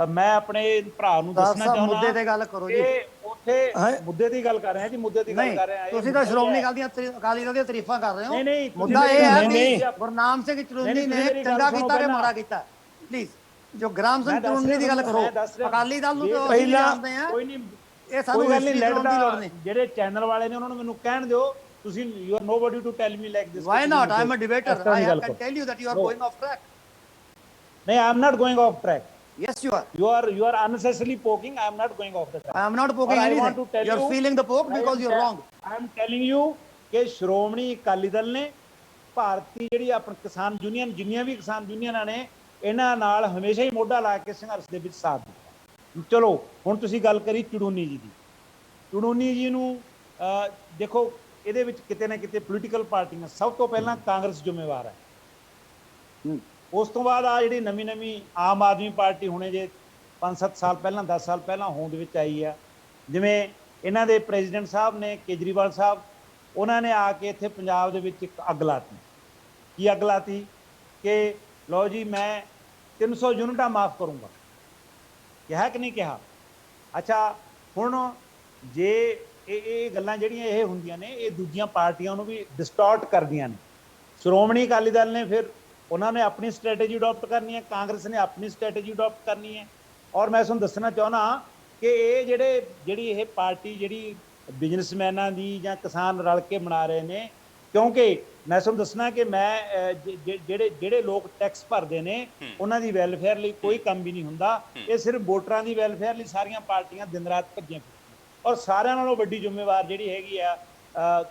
ਮੈਂ ਆਪਣੇ ਭਰਾ ਨੂੰ ਦੱਸਣਾ ਚਾਹੁੰਦਾ ਮੁੱਦੇ ਤੇ ਗੱਲ ਕਰੋ ਜੀ। ਉੱਥੇ ਮੁੱਦੇ ਦੀ ਗੱਲ ਕਰ ਰਹੇ ਹਾਂ ਜੀ, ਮੁੱਦੇ ਦੀ ਗੱਲ ਕਰ ਰਹੇ ਹਾਂ। ਤੁਸੀਂ ਤਾਂ ਸ਼੍ਰੋਮਣੀ ਅਕਾਲੀ ਦਲ ਦੀਆਂ ਤਾਰੀਫਾਂ ਕਰ ਰਹੇ ਹੋ। ਨਹੀਂ, ਮੁੱਦਾ ਇਹ ਹੈ ਕਿ ਗੁਰਨਾਮ ਸਿੰਘ ਚੜੂੰਨੀ ਨੇ ਚੰਗਾ ਕੀਤਾ ਕਿ ਮਾੜਾ ਕੀਤਾ। ਪਲੀਜ਼ ਜੋ ਗੁਰਨਾਮ ਸਿੰਘ ਚੜੂੰਨੀ ਦੀ ਗੱਲ ਕਰੋ, ਅਕਾਲੀ ਦਲ ਨੂੰ ਤਾਂ ਅਸੀਂ ਜਾਣਦੇ ਆ। ਕੋਈ ਨਹੀਂ, ਇਹ ਸਾਨੂੰ ਗੱਲ ਨਹੀਂ, ਲੜਨ ਦੀ ਲੋੜ ਨਹੀਂ। ਜਿਹੜੇ ਚੈਨਲ ਵਾਲੇ ਨੇ ਉਹਨਾਂ ਨੂੰ ਮੈਨੂੰ ਕਹਿਣ ਦਿਓ, ਤੁਸੀਂ you are nobody to tell me like this. Why not? I am a debater, I can tell you that you are going off track. ਨਹੀਂ, I am not going off track. Yes, you are. You are unnecessarily poking. I am not going off the track. I am not poking anything. You are feeling the poke because you are wrong. I am telling you कि ਸ਼੍ਰੋਮਣੀ ਅਕਾਲੀ ਦਲ ਨੇ ਭਾਰਤੀ ਜਿਹੜੀ ਆਪਣੀ ਕਿਸਾਨ union, ਜਿੰਨੀਆਂ ਵੀ ਕਿਸਾਨ ਯੂਨੀਅਨਾਂ ਨੇ, ਇਹਨਾਂ ਨਾਲ ਹਮੇਸ਼ਾ ਹੀ ਮੋਢਾ ਲਾ ਕੇ ਸੰਘਰਸ਼ ਦੇ ਵਿੱਚ ਸਾਥ ਦਿੱਤਾ। ਚਲੋ ਹੁਣ ਤੁਸੀਂ ਗੱਲ ਕਰੀ ਚੜੂੰਨੀ ਜੀ ਦੀ। ਚੜੂੰਨੀ ਜੀ ਨੂੰ ਦੇਖੋ, ਇਹਦੇ ਵਿੱਚ ਕਿਤੇ ਨਾ ਕਿਤੇ ਪੋਲੀਟੀਕਲ ਪਾਰਟੀਆਂ, ਸਭ ਤੋਂ ਪਹਿਲਾਂ ਕਾਂਗਰਸ ਜ਼ਿੰਮੇਵਾਰ ਹੈ। ਉਸ ਤੋਂ ਬਾਅਦ ਆ ਜਿਹੜੀ ਨਵੀਂ ਆਮ ਆਦਮੀ ਪਾਰਟੀ ਹੁਣੇ ਜੇ 5-7 ਸਾਲ ਪਹਿਲਾਂ, 10 ਸਾਲ ਪਹਿਲਾਂ ਹੋਂਦ ਵਿੱਚ ਆਈ ਆ। ਜਿਵੇਂ ਇਹਨਾਂ ਦੇ ਪ੍ਰੈਜ਼ੀਡੈਂਟ ਸਾਹਿਬ ਨੇ, ਕੇਜਰੀਵਾਲ ਸਾਹਿਬ, ਉਹਨਾਂ ਨੇ ਆ ਕੇ ਇੱਥੇ ਪੰਜਾਬ ਦੇ ਵਿੱਚ ਇੱਕ ਅੱਗ ਲਾਤੀ। ਕੀ ਅੱਗ ਲਾਤੀ? ਕਿ ਲਓ ਜੀ ਮੈਂ 300 ਯੂਨਿਟਾਂ ਮਾਫ ਕਰੂੰਗਾ। ਕਿਹਾ ਕਿ ਨਹੀਂ ਕਿਹਾ? ਅੱਛਾ, ਹੁਣ ਜੇ ਇਹ ਗੱਲਾਂ ਜਿਹੜੀਆਂ ਇਹ ਹੁੰਦੀਆਂ ਨੇ, ਇਹ ਦੂਜੀਆਂ ਪਾਰਟੀਆਂ ਨੂੰ ਵੀ ਡਿਸਟੋਰਟ ਕਰਦੀਆਂ ਨੇ। ਸ਼੍ਰੋਮਣੀ ਅਕਾਲੀ ਦਲ ਨੇ ਫਿਰ ਉਹਨਾਂ ਨੇ ਆਪਣੀ ਸਟ੍ਰੈਟੇਜੀ ਅਡਾਪਟ ਕਰਨੀ ਹੈ, ਕਾਂਗਰਸ ਨੇ ਆਪਣੀ ਸਟ੍ਰੈਟੇਜੀ ਅਡਾਪਟ ਕਰਨੀ ਹੈ। ਔਰ ਮੈਂ ਤੁਹਾਨੂੰ ਦੱਸਣਾ ਚਾਹੁੰਦਾ ਕਿ ਇਹ ਜਿਹੜੀ ਇਹ ਪਾਰਟੀ ਜਿਹੜੀ ਬਿਜ਼ਨਸਮੈਨਾਂ ਦੀ ਜਾਂ ਕਿਸਾਨ ਰਲ ਕੇ ਬਣਾ ਰਹੇ ਨੇ, ਕਿਉਂਕਿ ਮੈਂ ਤੁਹਾਨੂੰ ਦੱਸਣਾ ਕਿ ਮੈਂ ਜਿਹੜੇ ਲੋਕ ਟੈਕਸ ਭਰਦੇ ਨੇ ਉਹਨਾਂ ਦੀ ਵੈਲਫੇਅਰ ਲਈ ਕੋਈ ਕੰਮ ਵੀ ਨਹੀਂ ਹੁੰਦਾ। ਇਹ ਸਿਰਫ ਵੋਟਰਾਂ ਦੀ ਵੈਲਫੇਅਰ ਲਈ ਸਾਰੀਆਂ ਪਾਰਟੀਆਂ ਦਿਨ ਰਾਤ ਭੱਜੀਆਂ ਫਿਰਦੀਆਂ। ਔਰ ਸਾਰਿਆਂ ਨਾਲੋਂ ਵੱਡੀ ਜ਼ਿੰਮੇਵਾਰ ਜਿਹੜੀ ਹੈਗੀ ਆ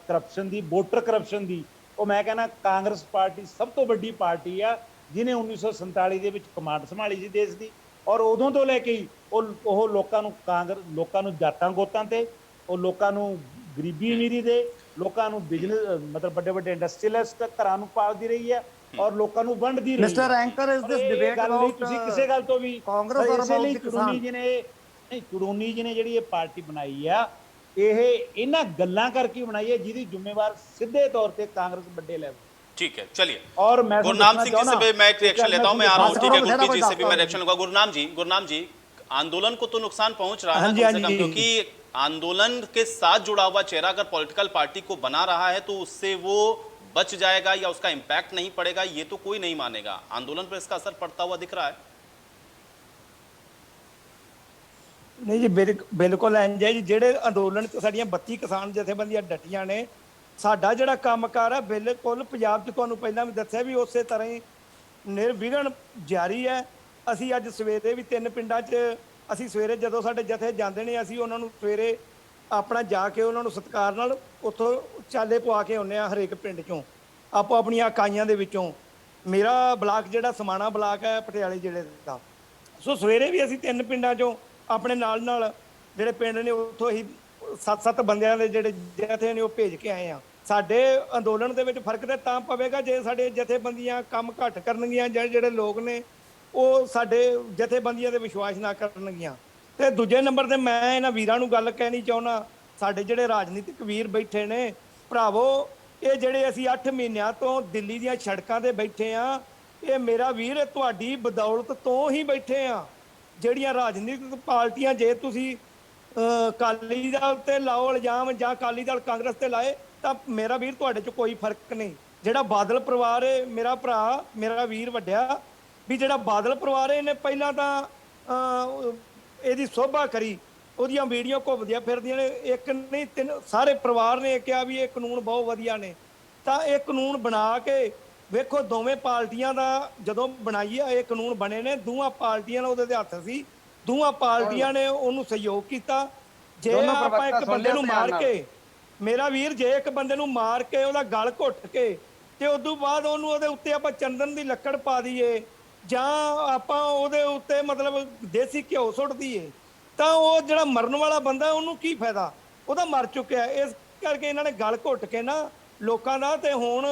ਕਰਪਸ਼ਨ ਦੀ, ਵੋਟਰ ਕਰਪਸ਼ਨ ਦੀ, ਉਹ ਮੈਂ ਕਹਿੰਦਾ ਕਾਂਗਰਸ ਪਾਰਟੀ ਸਭ ਤੋਂ ਵੱਡੀ ਪਾਰਟੀ ਆ, ਜਿਹਨੇ 1947 ਦੇ ਵਿੱਚ ਕਮਾਂਡ ਸੰਭਾਲੀ ਸੀ ਦੇਸ਼ ਦੀ। ਔਰ ਉਦੋਂ ਤੋਂ ਲੈ ਕੇ ਹੀ ਉਹ ਲੋਕਾਂ ਨੂੰ ਜਾਤਾਂ ਗੋਤਾਂ ਤੇ, ਉਹ ਲੋਕਾਂ ਨੂੰ ਗਰੀਬੀ ਅਮੀਰੀ ਦੇ, ਲੋਕਾਂ ਨੂੰ ਬਿਜ਼ਨਸ ਮਤਲਬ ਵੱਡੇ ਇੰਡਸਟਰੀਅਲਿਸਟ ਘਰਾਂ ਨੂੰ ਪਾਲਦੀ ਰਹੀ ਹੈ ਔਰ ਲੋਕਾਂ ਨੂੰ ਵੰਡਦੀ ਰਹੀ ਹੈ। ਮਿਸਟਰ ਐਂਕਰ, ਇਸ ਦਿਸ ਡਿਬੇਟ ਅਬਾਊਟ ਤੁਸੀਂ ਕਿਸੇ ਗੱਲ ਤੋਂ ਵੀ ਕਾਂਗਰਸ ਔਰ ਅਬਾਊਟ ਚੜੂੰਨੀ ਜੀ ਨੇ ਜਿਹੜੀ ਇਹ ਪਾਰਟੀ ਬਣਾਈ ਆ, ਇਹ ਇਹਨਾਂ ਗੱਲਾਂ ਕਰਕੇ बनाई है जिसकी जिम्मेवार सीधे तौर पे कांग्रेस बड़े लेवल। ठीक है, चलिए। और मैं गुरनाम सिंह जी से भी मैं एक रिएक्शन लेता हूं, मैं आ रहा हूं। ठीक है, गुरकी जी से भी मैं रिएक्शन लूंगा। गुरनाम जी, आंदोलन को तो नुकसान पहुंच रहा है कम से कम, क्योंकि आंदोलन के साथ जुड़ा हुआ चेहरा अगर पॉलिटिकल पार्टी को बना रहा है तो उससे वो बच जाएगा या उसका इंपैक्ट नहीं पड़ेगा, ये तो कोई नहीं मानेगा। आंदोलन पर इसका असर पड़ता हुआ दिख रहा है। ਨਹੀਂ ਜੀ, ਬਿਲਕੁਲ ਇੰਜ ਹੈ ਜੀ। ਜਿਹੜੇ ਅੰਦੋਲਨ 'ਚ ਸਾਡੀਆਂ 32 ਕਿਸਾਨ ਜਥੇਬੰਦੀਆਂ ਡਟੀਆਂ ਨੇ, ਸਾਡਾ ਜਿਹੜਾ ਕੰਮਕਾਰ ਹੈ ਬਿਲਕੁਲ ਪੰਜਾਬ 'ਚ ਤੁਹਾਨੂੰ ਪਹਿਲਾਂ ਵੀ ਦੱਸਿਆ ਵੀ ਉਸੇ ਤਰ੍ਹਾਂ ਹੀ ਨਿਰਵਿਘਨ ਜਾਰੀ ਹੈ। ਅਸੀਂ ਅੱਜ ਸਵੇਰੇ ਵੀ 3 ਪਿੰਡਾਂ 'ਚ ਅਸੀਂ ਸਵੇਰੇ ਜਦੋਂ ਸਾਡੇ ਜਥੇ ਜਾਂਦੇ ਨੇ, ਅਸੀਂ ਉਹਨਾਂ ਨੂੰ ਸਵੇਰੇ ਆਪਣਾ ਜਾ ਕੇ ਉਹਨਾਂ ਨੂੰ ਸਤਿਕਾਰ ਨਾਲ ਉੱਥੋਂ ਚਾਲੇ ਪਵਾ ਕੇ ਆਉਂਦੇ ਹਾਂ, ਹਰੇਕ ਪਿੰਡ 'ਚੋਂ ਆਪੋ ਆਪਣੀਆਂ ਇਕਾਈਆਂ ਦੇ ਵਿੱਚੋਂ। ਮੇਰਾ ਬਲਾਕ ਜਿਹੜਾ ਸਮਾਣਾ ਬਲਾਕ ਹੈ ਪਟਿਆਲੇ ਜ਼ਿਲ੍ਹੇ ਦਾ, ਸੋ ਸਵੇਰੇ ਵੀ ਅਸੀਂ 3 ਪਿੰਡਾਂ 'ਚੋਂ ਆਪਣੇ ਨਾਲ ਜਿਹੜੇ ਪਿੰਡ ਨੇ ਉੱਥੋਂ ਹੀ 7-7 ਬੰਦਿਆਂ ਦੇ ਜਿਹੜੇ ਜਥੇ ਨੇ ਉਹ ਭੇਜ ਕੇ ਆਏ ਆ। ਸਾਡੇ ਅੰਦੋਲਨ ਦੇ ਵਿੱਚ ਫਰਕ ਤਾਂ ਪਵੇਗਾ ਜੇ ਸਾਡੇ ਜਥੇਬੰਦੀਆਂ ਕੰਮ ਘੱਟ ਕਰਨਗੀਆਂ, ਜਾਂ ਜਿਹੜੇ ਲੋਕ ਨੇ ਉਹ ਸਾਡੇ ਜਥੇਬੰਦੀਆਂ ਦੇ ਵਿਸ਼ਵਾਸ ਨਾ ਕਰਨਗੀਆਂ। ਤੇ ਦੂਜੇ ਨੰਬਰ ਤੇ ਮੈਂ ਇਹਨਾਂ ਵੀਰਾਂ ਨੂੰ ਗੱਲ ਕਹਿਣੀ ਚਾਹੁੰਦਾ, ਸਾਡੇ ਜਿਹੜੇ ਰਾਜਨੀਤਿਕ ਵੀਰ ਬੈਠੇ ਨੇ ਭਰਾਵੋ, ਇਹ ਜਿਹੜੇ ਅਸੀਂ 8 ਮਹੀਨਿਆਂ ਤੋਂ ਦਿੱਲੀ ਦੀਆਂ ਸੜਕਾਂ ਤੇ ਬੈਠੇ ਆ, ਇਹ ਮੇਰਾ ਵੀਰ ਤੁਹਾਡੀ ਬਦੌਲਤ ਤੋਂ ਹੀ ਬੈਠੇ ਆ। ਜਿਹੜੀਆਂ ਰਾਜਨੀਤਿਕ ਪਾਰਟੀਆਂ, ਜੇ ਤੁਸੀਂ ਅਕਾਲੀ ਦਲ ਤੇ ਲਾਓ ਇਲਜ਼ਾਮ ਜਾਂ ਅਕਾਲੀ ਦਲ ਕਾਂਗਰਸ ਤੇ ਲਾਏ, ਤਾਂ ਮੇਰਾ ਵੀਰ ਤੁਹਾਡੇ 'ਚ ਕੋਈ ਫਰਕ ਨਹੀਂ। ਜਿਹੜਾ ਬਾਦਲ ਪਰਿਵਾਰ ਹੈ, ਮੇਰਾ ਭਰਾ, ਮੇਰਾ ਵੀਰ ਵੱਡਿਆ, ਵੀ ਜਿਹੜਾ ਬਾਦਲ ਪਰਿਵਾਰ ਹੈ, ਇਹਨੇ ਪਹਿਲਾਂ ਤਾਂ ਇਹਦੀ ਸੋਭਾ ਕਰੀ, ਉਹਦੀਆਂ ਵੀਡੀਓ ਘੁੰਮਦੀਆਂ ਫਿਰਦੀਆਂ ਨੇ। ਇੱਕ ਨਹੀਂ 3 ਸਾਰੇ ਪਰਿਵਾਰ ਨੇ ਕਿਹਾ ਵੀ ਇਹ ਕਾਨੂੰਨ ਬਹੁਤ ਵਧੀਆ ਨੇ। ਤਾਂ ਇਹ ਕਾਨੂੰਨ ਬਣਾ ਕੇ ਵੇਖੋ, ਦੋਵੇਂ ਪਾਰਟੀਆਂ ਦਾ ਜਦੋਂ ਬਣਾਈ ਆ ਇਹ ਕਾਨੂੰਨ ਬਣੇ ਨੇ, ਦੋਵਾਂ ਪਾਰਟੀਆਂ ਨਾਲ ਉਹਦੇ ਹੱਥ ਸੀ, ਦੋਵਾਂ ਪਾਰਟੀਆਂ ਨੇ ਉਹਨੂੰ ਸਹਿਯੋਗ ਕੀਤਾ। ਜੇ ਆਪਾਂ ਇੱਕ ਬੰਦੇ ਨੂੰ ਮਾਰ ਕੇ, ਮੇਰਾ ਵੀਰ, ਜੇ ਇੱਕ ਬੰਦੇ ਨੂੰ ਮਾਰ ਕੇ ਉਹਦਾ ਗਲ ਘੁੱਟ ਕੇ ਤੇ ਉਦੋਂ ਬਾਅਦ ਉਹਨੂੰ ਉਹਦੇ ਉੱਤੇ ਆਪਾਂ ਚੰਦਨ ਦੀ ਲੱਕੜ ਪਾ ਦਈਏ ਜਾਂ ਆਪਾਂ ਉਹਦੇ ਉੱਤੇ ਮਤਲਬ ਦੇਸੀ ਘਿਓ ਸੁੱਟ ਦਈਏ ਤਾਂ ਉਹ ਜਿਹੜਾ ਮਰਨ ਵਾਲਾ ਬੰਦਾ ਉਹਨੂੰ ਕੀ ਫਾਇਦਾ, ਉਹਦਾ ਮਰ ਚੁੱਕਿਆ। ਇਸ ਕਰਕੇ ਇਹਨਾਂ ਨੇ ਗਲ ਘੁੱਟ ਕੇ ਨਾ ਲੋਕਾਂ ਦਾ, ਤੇ ਹੁਣ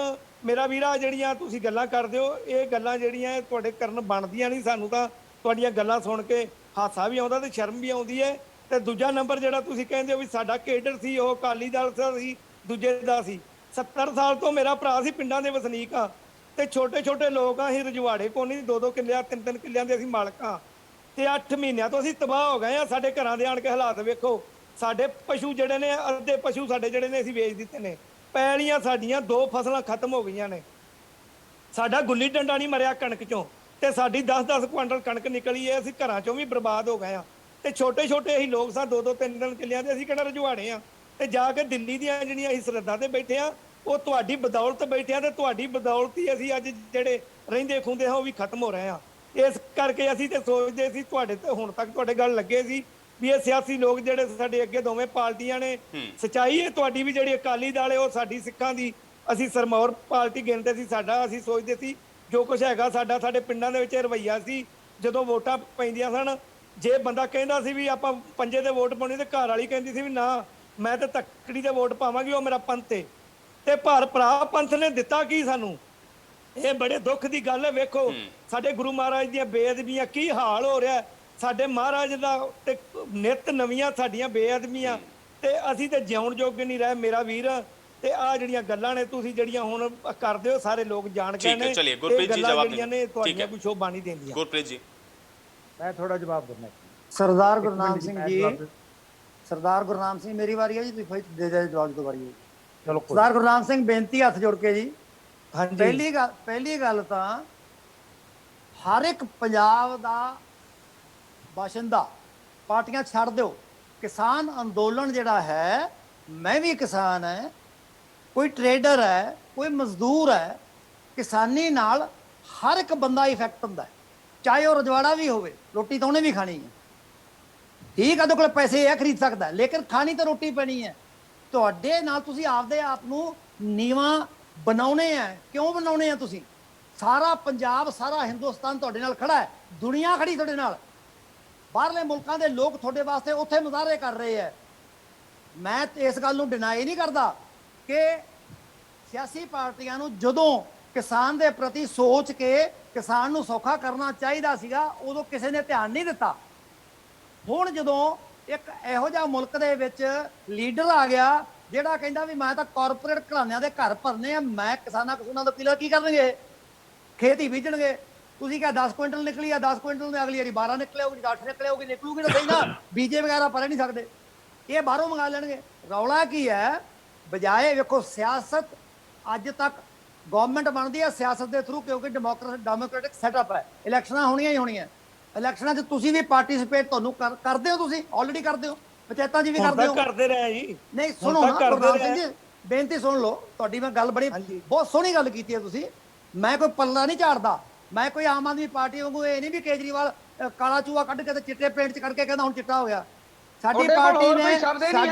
ਮੇਰਾ ਵੀਰਾ ਜਿਹੜੀਆਂ ਤੁਸੀਂ ਗੱਲਾਂ ਕਰਦੇ ਹੋ ਇਹ ਗੱਲਾਂ ਜਿਹੜੀਆਂ ਤੁਹਾਡੇ ਕਰਨ ਬਣਦੀਆਂ ਨਹੀਂ। ਸਾਨੂੰ ਤਾਂ ਤੁਹਾਡੀਆਂ ਗੱਲਾਂ ਸੁਣ ਕੇ ਹਾਸਾ ਵੀ ਆਉਂਦਾ ਤੇ ਸ਼ਰਮ ਵੀ ਆਉਂਦੀ ਹੈ। ਤੇ ਦੂਜਾ ਨੰਬਰ ਜਿਹੜਾ ਤੁਸੀਂ ਕਹਿੰਦੇ ਹੋ ਵੀ ਸਾਡਾ ਕੇਡਰ ਸੀ ਉਹ ਅਕਾਲੀ ਦਲ ਦਾ ਸੀ, ਦੂਜੇ ਦਾ ਸੀ। 70 ਸਾਲ ਤੋਂ ਮੇਰਾ ਭਰਾ ਸੀ, ਪਿੰਡਾਂ ਦੇ ਵਸਨੀਕ ਆ ਤੇ ਛੋਟੇ ਛੋਟੇ ਲੋਕ ਆ, ਅਸੀਂ ਰਜਵਾੜੇ ਕੋਲ ਨਹੀਂ 2-2 ਕਿੱਲਿਆਂ 3-3 ਕਿੱਲਿਆਂ ਦੇ ਅਸੀਂ ਮਾਲਕ ਆ ਤੇ 8 ਮਹੀਨਿਆਂ ਤੋਂ ਅਸੀਂ ਤਬਾਹ ਹੋ ਗਏ ਆ। ਸਾਡੇ ਘਰਾਂ ਦੇ ਆਣ ਕੇ ਹਾਲਾਤ ਵੇਖੋ। ਸਾਡੇ ਪਸ਼ੂ ਜਿਹੜੇ ਨੇ, ਅੱਧੇ ਪਸ਼ੂ ਸਾਡੇ ਜਿਹੜੇ ਨੇ ਅਸੀਂ ਵੇਚ ਦਿੱਤੇ ਨੇ। ਪੈਲੀਆਂ ਸਾਡੀਆਂ 2 ਫਸਲਾਂ ਖਤਮ ਹੋ ਗਈਆਂ ਨੇ। ਸਾਡਾ ਗੁੱਲੀ ਡੰਡਾ ਨਹੀਂ ਮਰਿਆ ਕਣਕ ਚੋਂ, ਤੇ ਸਾਡੀ 10-10 ਕੁਆਂਟਲ ਕਣਕ ਨਿਕਲੀ ਹੈ। ਅਸੀਂ ਘਰਾਂ ਚੋਂ ਵੀ ਬਰਬਾਦ ਹੋ ਗਏ ਆ ਤੇ ਛੋਟੇ ਛੋਟੇ ਅਸੀਂ ਲੋਕ ਸਾਂ 2-2 3-3 ਕਿੱਲਿਆਂ ਦੇ। ਅਸੀਂ ਕਿਹੜਾ ਰਜਵਾੜੇ ਆ ਤੇ ਜਾ ਕੇ ਦਿੱਲੀ ਦੀਆਂ ਜਿਹੜੀਆਂ ਅਸੀਂ ਸਰਹੱਦਾਂ ਤੇ ਬੈਠੇ ਆ ਉਹ ਤੁਹਾਡੀ ਬਦੌਲਤ ਬੈਠੇ ਆ ਤੇ ਤੁਹਾਡੀ ਬਦੌਲਤ ਹੀ ਅਸੀਂ ਅੱਜ ਜਿਹੜੇ ਰਹਿੰਦੇ ਖੁੰਦੇ ਹਾਂ ਉਹ ਵੀ ਖਤਮ ਹੋ ਰਹੇ ਆ। ਇਸ ਕਰਕੇ ਅਸੀਂ ਤੇ ਸੋਚਦੇ ਸੀ ਤੁਹਾਡੇ ਤੇ ਹੁਣ ਤੱਕ ਤੁਹਾਡੇ ਗੱਲ ਲੱਗੇ ਸੀ ਵੀ ਇਹ ਸਿਆਸੀ ਲੋਕ ਜਿਹੜੇ ਸਾਡੇ ਅੱਗੇ ਦੋਵੇਂ ਪਾਰਟੀਆਂ ਨੇ, ਸਚਾਈ ਹੈ ਤੁਹਾਡੀ ਵੀ ਜਿਹੜੀ ਅਕਾਲੀ ਦਲ ਹੈ ਉਹ ਸਾਡੀ ਸਿੱਖਾਂ ਦੀ ਅਸੀਂ ਸਰਮੌਰ ਪਾਰਟੀ ਗਿਣਦੇ ਸੀ। ਸਾਡਾ ਅਸੀਂ ਸੋਚਦੇ ਸੀ ਜੋ ਕੁਝ ਹੈਗਾ ਸਾਡਾ, ਸਾਡੇ ਪਿੰਡਾਂ ਦੇ ਵਿੱਚ ਰਵੱਈਆ ਸੀ ਜਦੋਂ ਵੋਟਾਂ ਪੈਂਦੀਆਂ ਸਨ। ਜੇ ਬੰਦਾ ਕਹਿੰਦਾ ਸੀ ਵੀ ਆਪਾਂ ਪੰਜੇ ਦੇ ਵੋਟ ਪਾਉਣੀ ਤੇ ਘਰ ਵਾਲੀ ਕਹਿੰਦੀ ਸੀ ਵੀ ਨਾ ਮੈਂ ਤੇ ਤੱਕੜੀ ਦੇ ਵੋਟ ਪਾਵਾਂਗੀ, ਉਹ ਮੇਰਾ ਪੰਥ ਹੈ। ਤੇ ਪਰ ਭਰਾ ਪੰਥ ਨੇ ਦਿੱਤਾ ਕੀ ਸਾਨੂੰ? ਇਹ ਬੜੇ ਦੁੱਖ ਦੀ ਗੱਲ ਹੈ। ਵੇਖੋ ਸਾਡੇ ਗੁਰੂ ਮਹਾਰਾਜ ਦੀਆਂ ਬੇਅਦਬੀਆਂ ਕੀ ਹਾਲ ਹੋ ਰਿਹਾ। ਸਾਡੇ ਮਹਾਰਾਜ ਦਾ ਤੇ ਨਿਤ ਨਵੀਆਂ ਸਾਡੀਆਂ ਬੇਅਦਬੀਆਂ ਤੇ ਅਸੀਂ ਤੇ ਜਿਉਣ ਜੋਗੇ ਨਹੀਂ ਰਹੇ ਮੇਰਾ ਵੀਰ। ਤੇ ਆ ਜਿਹੜੀਆਂ ਗੱਲਾਂ ਨੇ ਤੁਸੀਂ ਜਿਹੜੀਆਂ ਹੁਣ ਕਰਦੇ ਹੋ ਸਾਰੇ ਲੋਕ ਜਾਣ ਕੇ ਨੇ, ਚਲਿਏ ਗੁਰਪ੍ਰੀਤ ਜੀ ਜਵਾਬ ਜਿਹੜੀਆਂ ਨੇ ਤੁਹਾਡੀਆਂ ਕੋਈ ਸ਼ੋਭਾ ਨਹੀਂ ਦਿੰਦੀਆਂ। ਗੁਰਪ੍ਰੀਤ ਜੀ मैं थोड़ा जवाब देना सरदार गुरनाम सिंह जी, सरदार गुरनाम सिंह मेरी वारी है जी, तुम फिर दे दे जवाब तो वारी है। चलो सरदार गुरनाम सिंह बेनती हथ जोड़ के जी। हाँ जी। पहली गल तो हर एक पंजाब दा बाशिंदा पार्टियां छड़ दो, किसान अंदोलन जिहड़ा है, मैं भी किसान है, कोई ट्रेडर है, कोई मजदूर है, किसानी नाल हर एक बंदा इफेक्ट हुंदा है, चाहे वह रजवाड़ा भी होवे, रोटी तो उन्हें भी खानी है। ठीक है, तो कोल पैसे है खरीद सकता है, लेकिन खानी तो रोटी पैनी है। ਤੁਹਾਡੇ ਨਾਲ ਤੁਸੀਂ ਆਪਦੇ ਆਪ ਨੂੰ ਨੀਵਾਂ ਬਣਾਉਣੇ ਆ। ਕਿਉਂ ਬਣਾਉਣੇ ਆ ਤੁਸੀਂ? ਸਾਰਾ ਪੰਜਾਬ ਸਾਰਾ ਹਿੰਦੁਸਤਾਨ ਤੁਹਾਡੇ ਨਾਲ ਖੜਾ ਹੈ, ਦੁਨੀਆ ਖੜੀ ਤੁਹਾਡੇ ਨਾਲ। ਬਾਹਰਲੇ ਮੁਲਕਾਂ ਦੇ ਲੋਕ ਤੁਹਾਡੇ ਵਾਸਤੇ ਉੱਥੇ ਮੁਜ਼ਾਹਰੇ ਕਰ ਰਹੇ ਹੈ। ਮੈਂ ਇਸ ਗੱਲ ਨੂੰ ਡਿਨਾਈ ਨਹੀਂ ਕਰਦਾ ਕਿ ਸਿਆਸੀ ਪਾਰਟੀਆਂ ਨੂੰ ਜਦੋਂ ਕਿਸਾਨ ਦੇ ਪ੍ਰਤੀ ਸੋਚ ਕੇ ਕਿਸਾਨ ਨੂੰ ਸੌਖਾ ਕਰਨਾ ਚਾਹੀਦਾ ਸੀਗਾ ਉਦੋਂ ਕਿਸੇ ਨੇ ਧਿਆਨ ਨਹੀਂ ਦਿੱਤਾ। ਹੁਣ ਜਦੋਂ ਇੱਕ ਇਹੋ ਜਿਹਾ ਮੁਲਕ ਦੇ ਵਿੱਚ ਲੀਡਰ ਆ ਗਿਆ ਜਿਹੜਾ ਕਹਿੰਦਾ ਵੀ ਮੈਂ ਤਾਂ ਕਾਰਪੋਰੇਟ ਘਰਾਣਿਆਂ ਦੇ ਘਰ ਭਰਨੇ ਆ, ਮੈਂ ਕਿਸਾਨਾਂ ਦਾ ਪੀਲਾ ਕੀ ਕਰਨਗੇ? ਖੇਤੀ ਬੀਜਣਗੇ। ਤੁਸੀਂ ਕਿਹਾ 10 ਕੁਇੰਟਲ ਨਿਕਲੀ ਆ, 10 ਕੁਇੰਟਲ ਨੇ ਅਗਲੀ ਵਾਰੀ 12 ਨਿਕਲੇ ਹੋਗੀ, 8 ਨਿਕਲੇ ਹੋਗੀ, ਨਿਕਲੂਗੀ ਤਾਂ ਸਹੀ ਨਾ। ਬੀਜੇ ਵਗੈਰਾ ਭਰੇ ਨਹੀਂ ਸਕਦੇ, ਇਹ ਬਾਹਰੋਂ ਮੰਗਾ ਲੈਣਗੇ। ਰੌਲਾ ਕੀ ਹੈ? ਬਜਾਏ ਵੇਖੋ ਸਿਆਸਤ ਅੱਜ ਤੱਕ ਗਵਰਨਮੈਂਟ ਬਣਦੀ ਹੈ ਸਿਆਸਤ ਦੇ ਥਰੂ, ਕਿਉਂਕਿ ਡੈਮੋਕ੍ਰੈਟਿਕ ਸੈਟਅਪ ਹੈ। ਇਲੈਕਸ਼ਨਾਂ ਹੋਣੀਆਂ ਹੀ ਹੋਣੀਆਂ। ਇਲੈਕਸ਼ਨਾਂ 'ਚ ਤੁਸੀਂ ਵੀ ਪਾਰਟਿਸਿਪੇਟ ਤੁਹਾਨੂੰ ਕਰਦੇ ਹੋ, ਤੁਸੀਂ ਆਲਰੇਡੀ ਕਰਦੇ ਹੋ, ਪੰਚਾਇਤਾਂ 'ਚ ਵੀ ਕਰਦੇ ਹੋ। ਕਰਦੇ ਰਹੇ ਜੀ। ਨਹੀਂ ਸੁਣੋ ਨਾ ਗੁਰਨਾਮ ਸਿੰਘ ਜੀ, ਬੇਨਤੀ ਸੁਣ ਲਓ। ਤੁਹਾਡੀ ਮੈਂ ਗੱਲ ਬੜੀ ਬਹੁਤ ਸੋਹਣੀ ਗੱਲ ਕੀਤੀ ਹੈ ਤੁਸੀਂ। ਮੈਂ ਕੋਈ ਪੱਲਾ ਨਹੀਂ ਝਾੜਦਾ, ਮੈਂ ਕੋਈ ਆਮ ਆਦਮੀ ਪਾਰਟੀ ਵਾਂਗੂ ਇਹ ਨਹੀਂ ਵੀ ਕੇਜਰੀਵਾਲ ਕਾਲਾ ਚੂਹਾ ਕੱਢ ਕੇ ਤੇ ਚਿੱਟੇ ਪੇਂਟ 'ਚ ਕਰਕੇ ਕਹਿੰਦਾ ਹੁਣ ਚਿੱਟਾ ਹੋ ਗਿਆ। ਸਾਡੀ ਪਾਰਟੀ ਨੇ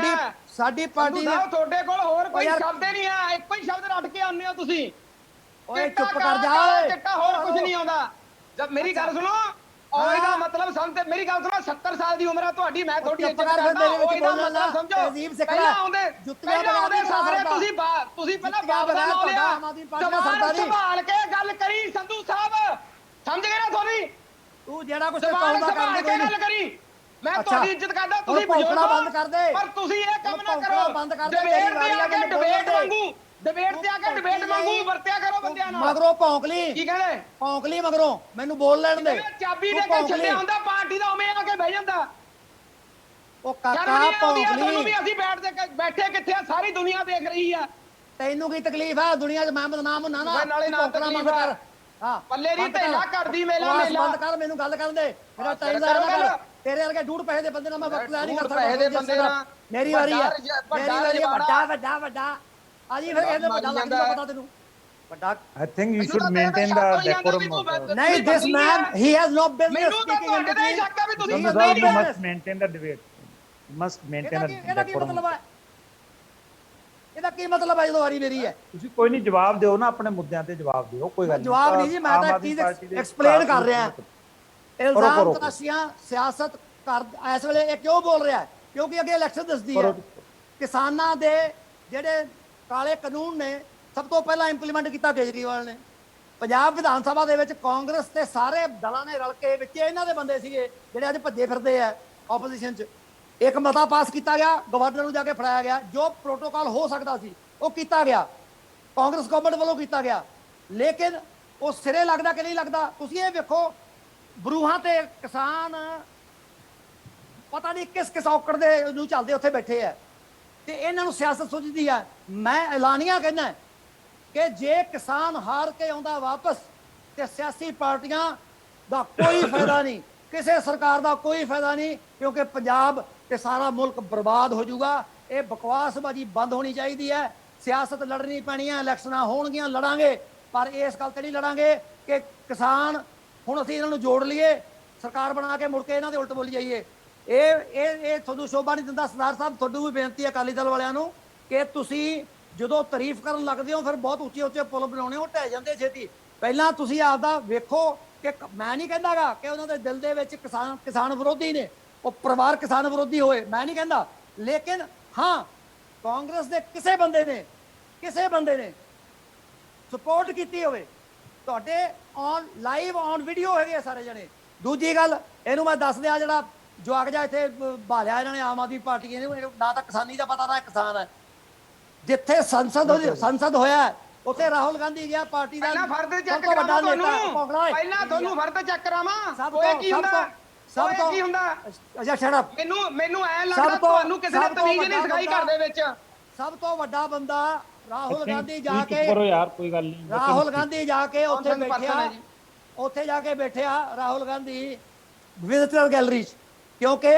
ਸਾਡੀ ਪਾਰਟੀ ਨੇ ਤੁਹਾਡੇ ਕੋਲ ਹੋਰ ਕੋਈ ਸ਼ਬਦ ਨਹੀਂ ਹੈ, ਇੱਕੋ ਹੀ ਸ਼ਬਦ ਰੱਟ ਕੇ ਆਉਂਦੇ ਹੋ ਤੁਸੀਂ। ਓਏ ਚੁੱਪ ਕਰ ਜਾ, ਚਿੱਟਾ ਹੋਰ ਕੁਝ ਨਹੀਂ ਆਉਂਦਾ। ਜਦ ਮੇਰੀ ਗੱਲ ਸੁਣੋ, ਉਹ ਇਹਦਾ ਮਤਲਬ ਸਮਝ, ਮੇਰੀ ਗੱਲ ਸੁਣੋ, 70 ਸਾਲ ਦੀ ਉਮਰ ਆ ਤੁਹਾਡੀ, ਮੈਂ ਤੁਹਾਡੀ ਇੱਜ਼ਤ ਕਰਦਾ। ਉਹ ਇਹਦਾ ਮਤਲਬ ਸਮਝੋ, ਪਹਿਲਾਂ ਆਉਂਦੇ ਸਾਰੇ ਤੁਸੀਂ ਪਹਿਲਾਂ ਬਾਪ ਦਾ ਨਾਮ ਲਿਆ, ਜ਼ਬਾਨ ਸੰਭਾਲ ਕੇ ਗੱਲ ਕਰੀ ਸੰਧੂ ਸਾਹਿਬ, ਸਮਝ ਗਏ ਨਾ? ਤੂੰ ਜਿਹੜਾ ਕੁਝ ਕਹੂੰਦਾ ਕਰ ਕੇ ਗੱਲ ਕਰੀ। ਮੈਂ ਤੁਹਾਡੀ ਇੱਜ਼ਤ ਕਰਦਾ, ਤੁਸੀਂ ਭੌਂਕਣਾ ਬੰਦ ਕਰ ਦੇ। ਪਰ ਤੁਸੀਂ ਇਹ ਕੰਮ ਨਾ ਕਰੋ। ਡਿਬੇਟ ਤੇ ਆ ਕੇ ਡਿਬੇਟ ਵਾਂਗੂ, ਡਿਬੇਟ ਤੇ ਆ ਕੇ ਡਿਬੇਟ ਵਾਂਗੂ ਵਰਤਿਆ ਕਰੋ ਬੰਦਿਆਂ ਨਾਲ। ਮਗਰੋਂ ਭੌਂਕ ਲਈ, ਕੀ ਕਹਿੰਦੇ? ਭੌਂਕ ਲਈ ਮਗਰੋਂ, ਮੈਨੂੰ ਬੋਲ ਲੈਣ ਦੇ। ਚਾਬੀ ਦੇ ਕੇ ਛੱਡਿਆ ਹੁੰਦਾ ਪਾਰਟੀ ਦਾ, ਉਵੇਂ ਆ ਕੇ ਬਹਿ ਜਾਂਦਾ। ਉਹ ਕਾਕਾ ਭੌਂਕ ਲਈ। ਤੁਹਾਨੂੰ ਵੀ ਅਸੀਂ ਬੈਠੇ ਕਿੱਥੇ ਆ, ਸਾਰੀ ਦੁਨੀਆ ਦੇਖ ਰਹੀ ਆ। ਤੈਨੂੰ ਕੀ ਤਕਲੀਫ ਆ? ਦੁਨੀਆ 'ਚ ਮੈਂ ਬਦਨਾਮ ਹੁੰਨਾ ਨਾ। ਨਾਲੇ ਨਾ ਤਕਲੀਫ ਆ। ਹਾਂ ਪੱਲੇ ਦੀ ਢੇਲਾ ਕਰਦੀ ਮੇਲਾ ਮੇਲਾ। ਬੰਦ ਕਰ, ਮੈਨੂੰ ਗੱਲ ਕਰਨ ਦੇ। ਮੇਰਾ ਟਾਈਮ ਦਾ ਨਾ ਕਰ। ਤੇਰੇ ਵਰਗੇ ਡੂੜ ਪੈਸੇ ਦੇ ਬੰਦੇ ਨਾਲ ਮੈਂ ਵਕਤ ਲੈ ਨਹੀਂ ਕਰ ਸਕਦਾ। ਪੈਸੇ ਦੇ ਬੰਦੇ ਨਾਲ ਮੇਰੀ ਵਾਰੀ ਆ, ਮੇਰੀ ਵਾਰੀ ਆ। ਵੱਡਾ ਆਜੀ ਫਿਰ ਇਹਦੇ ਵੱਡਾ ਲੱਗ ਜੂਗਾ ਪਤਾ ਤੈਨੂੰ। ਵੱਡਾ I think you should maintain the decorum of ਨਹੀਂ, this man he has no business speaking in between. you must maintain the debate. You must maintain the ਇਹਦਾ ਕੀ decorum. ਮਤਲਬ ਹੈ? ਇਹਦਾ ਕੀ ਮਤਲਬ ਹੈ ਜਦੋਂ ਵਾਰੀ ਮੇਰੀ ਹੈ? ਤੁਸੀਂ ਕੋਈ ਨਹੀਂ ਜਵਾਬ ਦਿਓ ਨਾ, ਆਪਣੇ ਮੁੱਦਿਆਂ ਤੇ ਜਵਾਬ ਦਿਓ, ਕੋਈ ਗੱਲ ਨਹੀਂ। ਜਵਾਬ ਨਹੀਂ ਜੀ, ਮੈਂ ਆਮ ਤਾਂ ਆਦਮੀ ਚੀਜ਼ ਪਾਰਟੀ ਦੇ ਐਕਸਪਲੇਨ ਕਰ ਰਿਹਾ। ਇਲਜ਼ਾਮ ਕਰੋ। ਤਰਾਸ਼ੀਆਂ ਸਿਆਸਤ ਕਰ ਇਸ ਵੇਲੇ ਇਹ ਕਿਉਂ ਬੋਲ ਰਿਹਾ? ਕਿਉਂਕਿ ਅੱਗੇ ਇਲੈਕਸ਼ਨ ਦੱਸਦੀ ਹੈ। ਕਿਸਾਨਾਂ ਦੇ ਜਿਹੜੇ ਕਾਲੇ ਕਾਨੂੰਨ ਨੇ ਸਭ ਤੋਂ ਪਹਿਲਾਂ ਇੰਪਲੀਮੈਂਟ ਕੀਤਾ ਕੇਜਰੀਵਾਲ ਨੇ। ਪੰਜਾਬ ਵਿਧਾਨ ਸਭਾ ਦੇ ਵਿੱਚ ਕਾਂਗਰਸ ਤੇ ਸਾਰੇ ਦਲਾਂ ਨੇ ਰਲ ਕੇ, ਵਿੱਚ ਇਹਨਾਂ ਦੇ ਬੰਦੇ ਸੀਗੇ ਜਿਹੜੇ ਅੱਜ ਭੱਜੇ ਫਿਰਦੇ ਆ ਆਪੋਜੀਸ਼ਨ 'ਚ, ਇੱਕ ਮਤਾ ਪਾਸ ਕੀਤਾ ਗਿਆ, ਗਵਰਨਰ ਨੂੰ ਜਾ ਕੇ ਫੜਾਇਆ ਗਿਆ। ਜੋ ਪ੍ਰੋਟੋਕਾਲ ਹੋ ਸਕਦਾ ਸੀ ਉਹ ਕੀਤਾ ਗਿਆ, ਕਾਂਗਰਸ ਗਵਰਨਮੈਂਟ ਵੱਲੋਂ ਕੀਤਾ ਗਿਆ। ਲੇਕਿਨ ਉਹ ਸਿਰੇ ਲੱਗਦਾ ਕਿ ਨਹੀਂ ਲੱਗਦਾ? ਤੁਸੀਂ ਇਹ ਵੇਖੋ, ਬਰੂਹਾਂ ਤੇ ਕਿਸਾਨ ਪਤਾ ਨਹੀਂ ਕਿਸ ਔਕੜ ਦੇ ਨੂੰ ਚੱਲਦੇ ਉੱਥੇ ਬੈਠੇ ਆ, ਤੇ ਇਹਨਾਂ ਨੂੰ ਸਿਆਸਤ ਸੁਝਦੀ ਆ। ਮੈਂ ਐਲਾਨੀਆਂ ਕਹਿੰਦਾ ਕਿ ਜੇ ਕਿਸਾਨ ਹਾਰ ਕੇ ਆਉਂਦਾ ਵਾਪਸ, ਤੇ ਸਿਆਸੀ ਪਾਰਟੀਆਂ ਦਾ ਕੋਈ ਫਾਇਦਾ ਨਹੀਂ, ਕਿਸੇ ਸਰਕਾਰ ਦਾ ਕੋਈ ਫਾਇਦਾ ਨਹੀਂ, ਕਿਉਂਕਿ ਪੰਜਾਬ ਤੇ ਸਾਰਾ ਮੁਲਕ ਬਰਬਾਦ ਹੋ ਜਾਊਗਾ। ਇਹ ਬਕਵਾਸਬਾਜ਼ੀ ਬੰਦ ਹੋਣੀ ਚਾਹੀਦੀ ਹੈ। ਸਿਆਸਤ ਲੜਨੀ ਪੈਣੀ ਹੈ, ਇਲੈਕਸ਼ਨਾਂ ਹੋਣਗੀਆਂ, ਲੜਾਂਗੇ, ਪਰ ਇਸ ਗੱਲ ਤੇ ਨਹੀਂ ਲੜਾਂਗੇ ਕਿ ਕਿਸਾਨ ਹੁਣ ਅਸੀਂ ਇਹਨਾਂ ਨੂੰ ਜੋੜ ਲਈਏ, ਸਰਕਾਰ ਬਣਾ ਕੇ ਮੁੜ ਕੇ ਇਹਨਾਂ ਦੇ ਉਲਟ ਬੋਲੀ ਜਾਈਏ। ਇਹ ਤੁਹਾਨੂੰ ਸ਼ੋਭਾ ਨਹੀਂ ਦਿੰਦਾ। ਸਰਦਾਰ ਸਾਹਿਬ, ਤੁਹਾਨੂੰ ਵੀ ਬੇਨਤੀ ਹੈ ਅਕਾਲੀ ਦਲ ਵਾਲਿਆਂ ਨੂੰ ਕਿ ਤੁਸੀਂ ਜਦੋਂ ਤਾਰੀਫ ਕਰਨ ਲੱਗਦੇ ਹੋ ਫਿਰ ਬਹੁਤ ਉੱਚੇ ਉੱਚੇ ਪੁਲ ਬਣਾਉਣੇ ਹੋ, ਢਹਿ ਜਾਂਦੇ ਛੇਤੀ। ਪਹਿਲਾਂ ਤੁਸੀਂ ਆਪਦਾ ਵੇਖੋ ਕਿ ਮੈਂ ਨਹੀਂ ਕਹਿੰਦਾਗਾ ਕਿ ਉਹਨਾਂ ਦੇ ਦਿਲ ਦੇ ਵਿੱਚ ਕਿਸਾਨ ਵਿਰੋਧੀ ਨੇ, ਉਹ ਪਰਿਵਾਰ ਕਿਸਾਨ ਵਿਰੋਧੀ ਹੋਏ, ਮੈਂ ਨਹੀਂ ਕਹਿੰਦਾ। ਲੇਕਿਨ ਹਾਂ, ਕਾਂਗਰਸ ਦੇ ਕਿਸੇ ਬੰਦੇ ਨੇ ਸਪੋਰਟ ਕੀਤੀ ਹੋਵੇ, ਤੁਹਾਡੇ ਲਾਈਵ ਔਨ ਵੀਡੀਓ ਹੈਗੇ ਸਾਰੇ ਜਣੇ। ਦੂਜੀ ਗੱਲ, ਇਹਨੂੰ ਮੈਂ ਦੱਸ ਦਿਆਂ, ਜਿਹੜਾ ਜਵਾਕ ਜਾ ਇੱਥੇ ਭਾਲਿਆ ਇਹਨਾਂ ਨੇ ਆਮ ਆਦਮੀ ਪਾਰਟੀ ਨੇ, ਨਾ ਤਾਂ ਕਿਸਾਨੀ ਦਾ ਪਤਾ ਨਾ ਕਿਸਾਨ ਹੈ। ਜਿੱਥੇ ਸੰਸਦ ਹੋਇਆ ਉੱਥੇ ਰਾਹੁਲ ਗਾਂਧੀ ਗਿਆ, ਪਾਰਟੀ ਦਾ ਪਹਿਲਾਂ ਫਰਦ ਚੈੱਕ ਸਭ ਤੋਂ ਵੱਡਾ ਕਰਾਵਾਂ ਨੇਤਾ। ਤੁਹਾਨੂੰ, ਪਹਿਲਾਂ ਤੁਹਾਨੂੰ ਫਰਦ ਚੈੱਕ ਕਰਾਵਾਂ। ਸਭ ਓਏ ਕੀ ਹੁੰਦਾ? ਸਭ ਤੋਂ ਕੀ ਹੁੰਦਾ? ਅੱਛਾ ਛੱਡ। ਮੈਨੂੰ ਐ ਲੱਗਦਾ ਤੁਹਾਨੂੰ ਕਿਸੇ ਨੇ ਤਮੀਜ਼ ਨਹੀਂ ਸਿਖਾਈ ਘਰ ਦੇ ਵਿੱਚ। ਸਭ ਤੋਂ ਵੱਡਾ ਬੰਦਾ ਰਾਹੁਲ ਗਾਂਧੀ ਜਾ ਕੇ, ਕਰੋ ਯਾਰ, ਕੋਈ ਗੱਲ ਨਹੀਂ। ਰਾਹੁਲ ਗਾਂਧੀ ਜਾ ਕੇ ਉੱਥੇ Concerned person ਬੈਠਿਆ, ਹੈ ਜੀ। ਉੱਥੇ ਜਾ ਕੇ ਬੈਠਿਆ ਰਾਹੁਲ ਗਾਂਧੀ ਵਿਜ਼ਿਟਰ ਗੈਲਰੀ 'ਚ, ਕਿਉਂਕਿ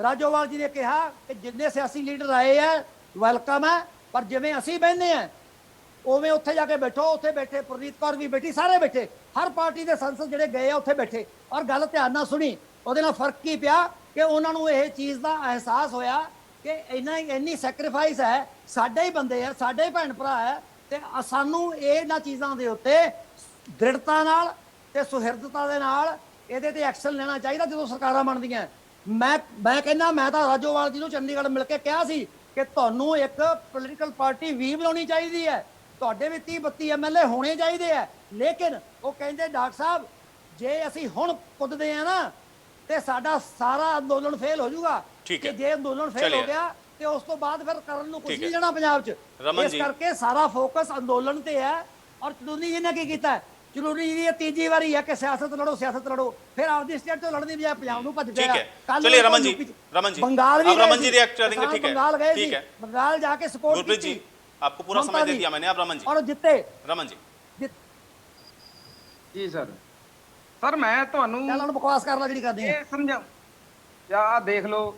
ਰਾਜੋਵਾਲ ਜੀ ਨੇ ਕਿਹਾ ਕਿ ਜਿੰਨੇ ਸਿਆਸੀ ਲੀਡਰ ਆਏ ਆ ਵੈਲਕਮ ਹੈ, ਪਰ ਜਿਵੇਂ ਅਸੀਂ ਬਹਿੰਦੇ ਆ ਉਵੇਂ ਉੱਥੇ ਜਾ ਕੇ ਬੈਠੋ। ਉੱਥੇ ਬੈਠੇ ਪ੍ਰਨੀਤ ਕੌਰ ਵੀ ਬੈਠੀ, ਸਾਰੇ ਬੈਠੇ, ਹਰ ਪਾਰਟੀ ਦੇ ਸੰਸਦ ਜਿਹੜੇ ਗਏ ਆ ਉੱਥੇ ਬੈਠੇ। ਔਰ ਗੱਲ ਧਿਆਨ ਨਾਲ ਸੁਣੀ, ਉਹਦੇ ਨਾਲ ਫਰਕ ਕੀ ਪਿਆ ਕਿ ਉਹਨਾਂ ਨੂੰ ਇਹ ਚੀਜ਼ ਦਾ ਅਹਿਸਾਸ ਹੋਇਆ ਕਿ ਇੰਨੀ ਸੈਕਰੀਫਾਈਸ ਹੈ, ਸਾਡੇ ਹੀ ਬੰਦੇ ਆ, ਸਾਡੇ ਹੀ ਭੈਣ ਭਰਾ ਹੈ, ਤੇ ਸਾਨੂੰ ਇਹਨਾਂ ਚੀਜ਼ਾਂ ਦੇ ਉੱਤੇ ਦ੍ਰਿੜਤਾ ਨਾਲ ਤੇ ਸੁਹਿਰਦਤਾ ਦੇ ਨਾਲ ਇਹਦੇ ਤੇ ਐਕਸ਼ਨ ਲੈਣਾ ਚਾਹੀਦਾ ਜਦੋਂ ਸਰਕਾਰਾਂ ਬਣਦੀਆਂ। ਮੈਂ ਕਹਿੰਦਾ, ਮੈਂ ਤਾਂ ਰਾਜੋਵਾਲ ਜੀ ਨੂੰ ਚੰਡੀਗੜ੍ਹ ਮਿਲ ਕੇ ਕਿਹਾ ਸੀ ਕਿ ਤੁਹਾਨੂੰ ਇੱਕ ਪੋਲੀਟੀਕਲ ਪਾਰਟੀ ਵੀ ਬਣਾਉਣੀ ਚਾਹੀਦੀ ਹੈ, ਤੁਹਾਡੇ ਵੀ 30-32 ਐਮਐਲਏ ਹੋਣੇ ਚਾਹੀਦੇ ਆ। ਲੇਕਿਨ ਉਹ ਕਹਿੰਦੇ ਡਾਕਟਰ ਸਾਹਿਬ, ਜੇ ਅਸੀਂ ਹੁਣ ਕੁੱਦਦੇ ਆ ਨਾ ਤੇ ਸਾਡਾ ਸਾਰਾ ਅੰਦੋਲਨ ਫੇਲ ਹੋ ਜਾਊਗਾ। ਠੀਕ ਹੈ, ਜੇ ਅੰਦੋਲਨ ਫੇਲ ਹੋ ਗਿਆ ਤੇ ਉਸ ਤੋਂ ਬਾਅਦ ਫਿਰ ਕਰਨ ਨੂੰ ਕੁਝ ਨਹੀਂ ਜਾਣਾ ਪੰਜਾਬ 'ਚ। ਰਮਨ ਇਸ ਜੀ, ਕਰਕੇ ਸਾਰਾ ਫੋਕਸ ਅੰਦੋਲਨ ਤੇ ਹੈ। ਔਰ ਚਲੂਨੀ ਜੀ ਨੇ ਕੀ ਕੀਤਾ? ਚਲੂਨੀ ਜੀ ਦੀ ਤੀਜੀ ਵਾਰੀ ਹੈ ਕਿ ਸਿਆਸਤ ਲੜੋ, ਫਿਰ ਆਪਦੀ ਸਟੇਟ ਤੋਂ ਲੜਨ ਦੀ ਬਜਾਏ ਪੰਜਾਬ ਨੂੰ ਭੱਜ ठीक ਗਿਆ। है, चलिए रमन जी, बंगाल भी रमन जी रिएक्ट करेंगे। ठीक है, बंगाल गए, ठीक है, बंगाल जाके सपोर्ट गुरप्रीत जी, आपको पूरा समय दे दिया मैंने। आप रमन जी, और जितने रमन जी, ਜੀ ਸਰ ਮੈਂ ਤੁਹਾਨੂੰ ਚੱਲ ਹੁਣ ਬਕਵਾਸ ਕਰ ਲੈ ਜਿਹੜੀ ਕਰਨੀ ਹੈ, ਇਹ ਸਮਝਾ ਜਾਂ ਦੇਖ ਲਓ।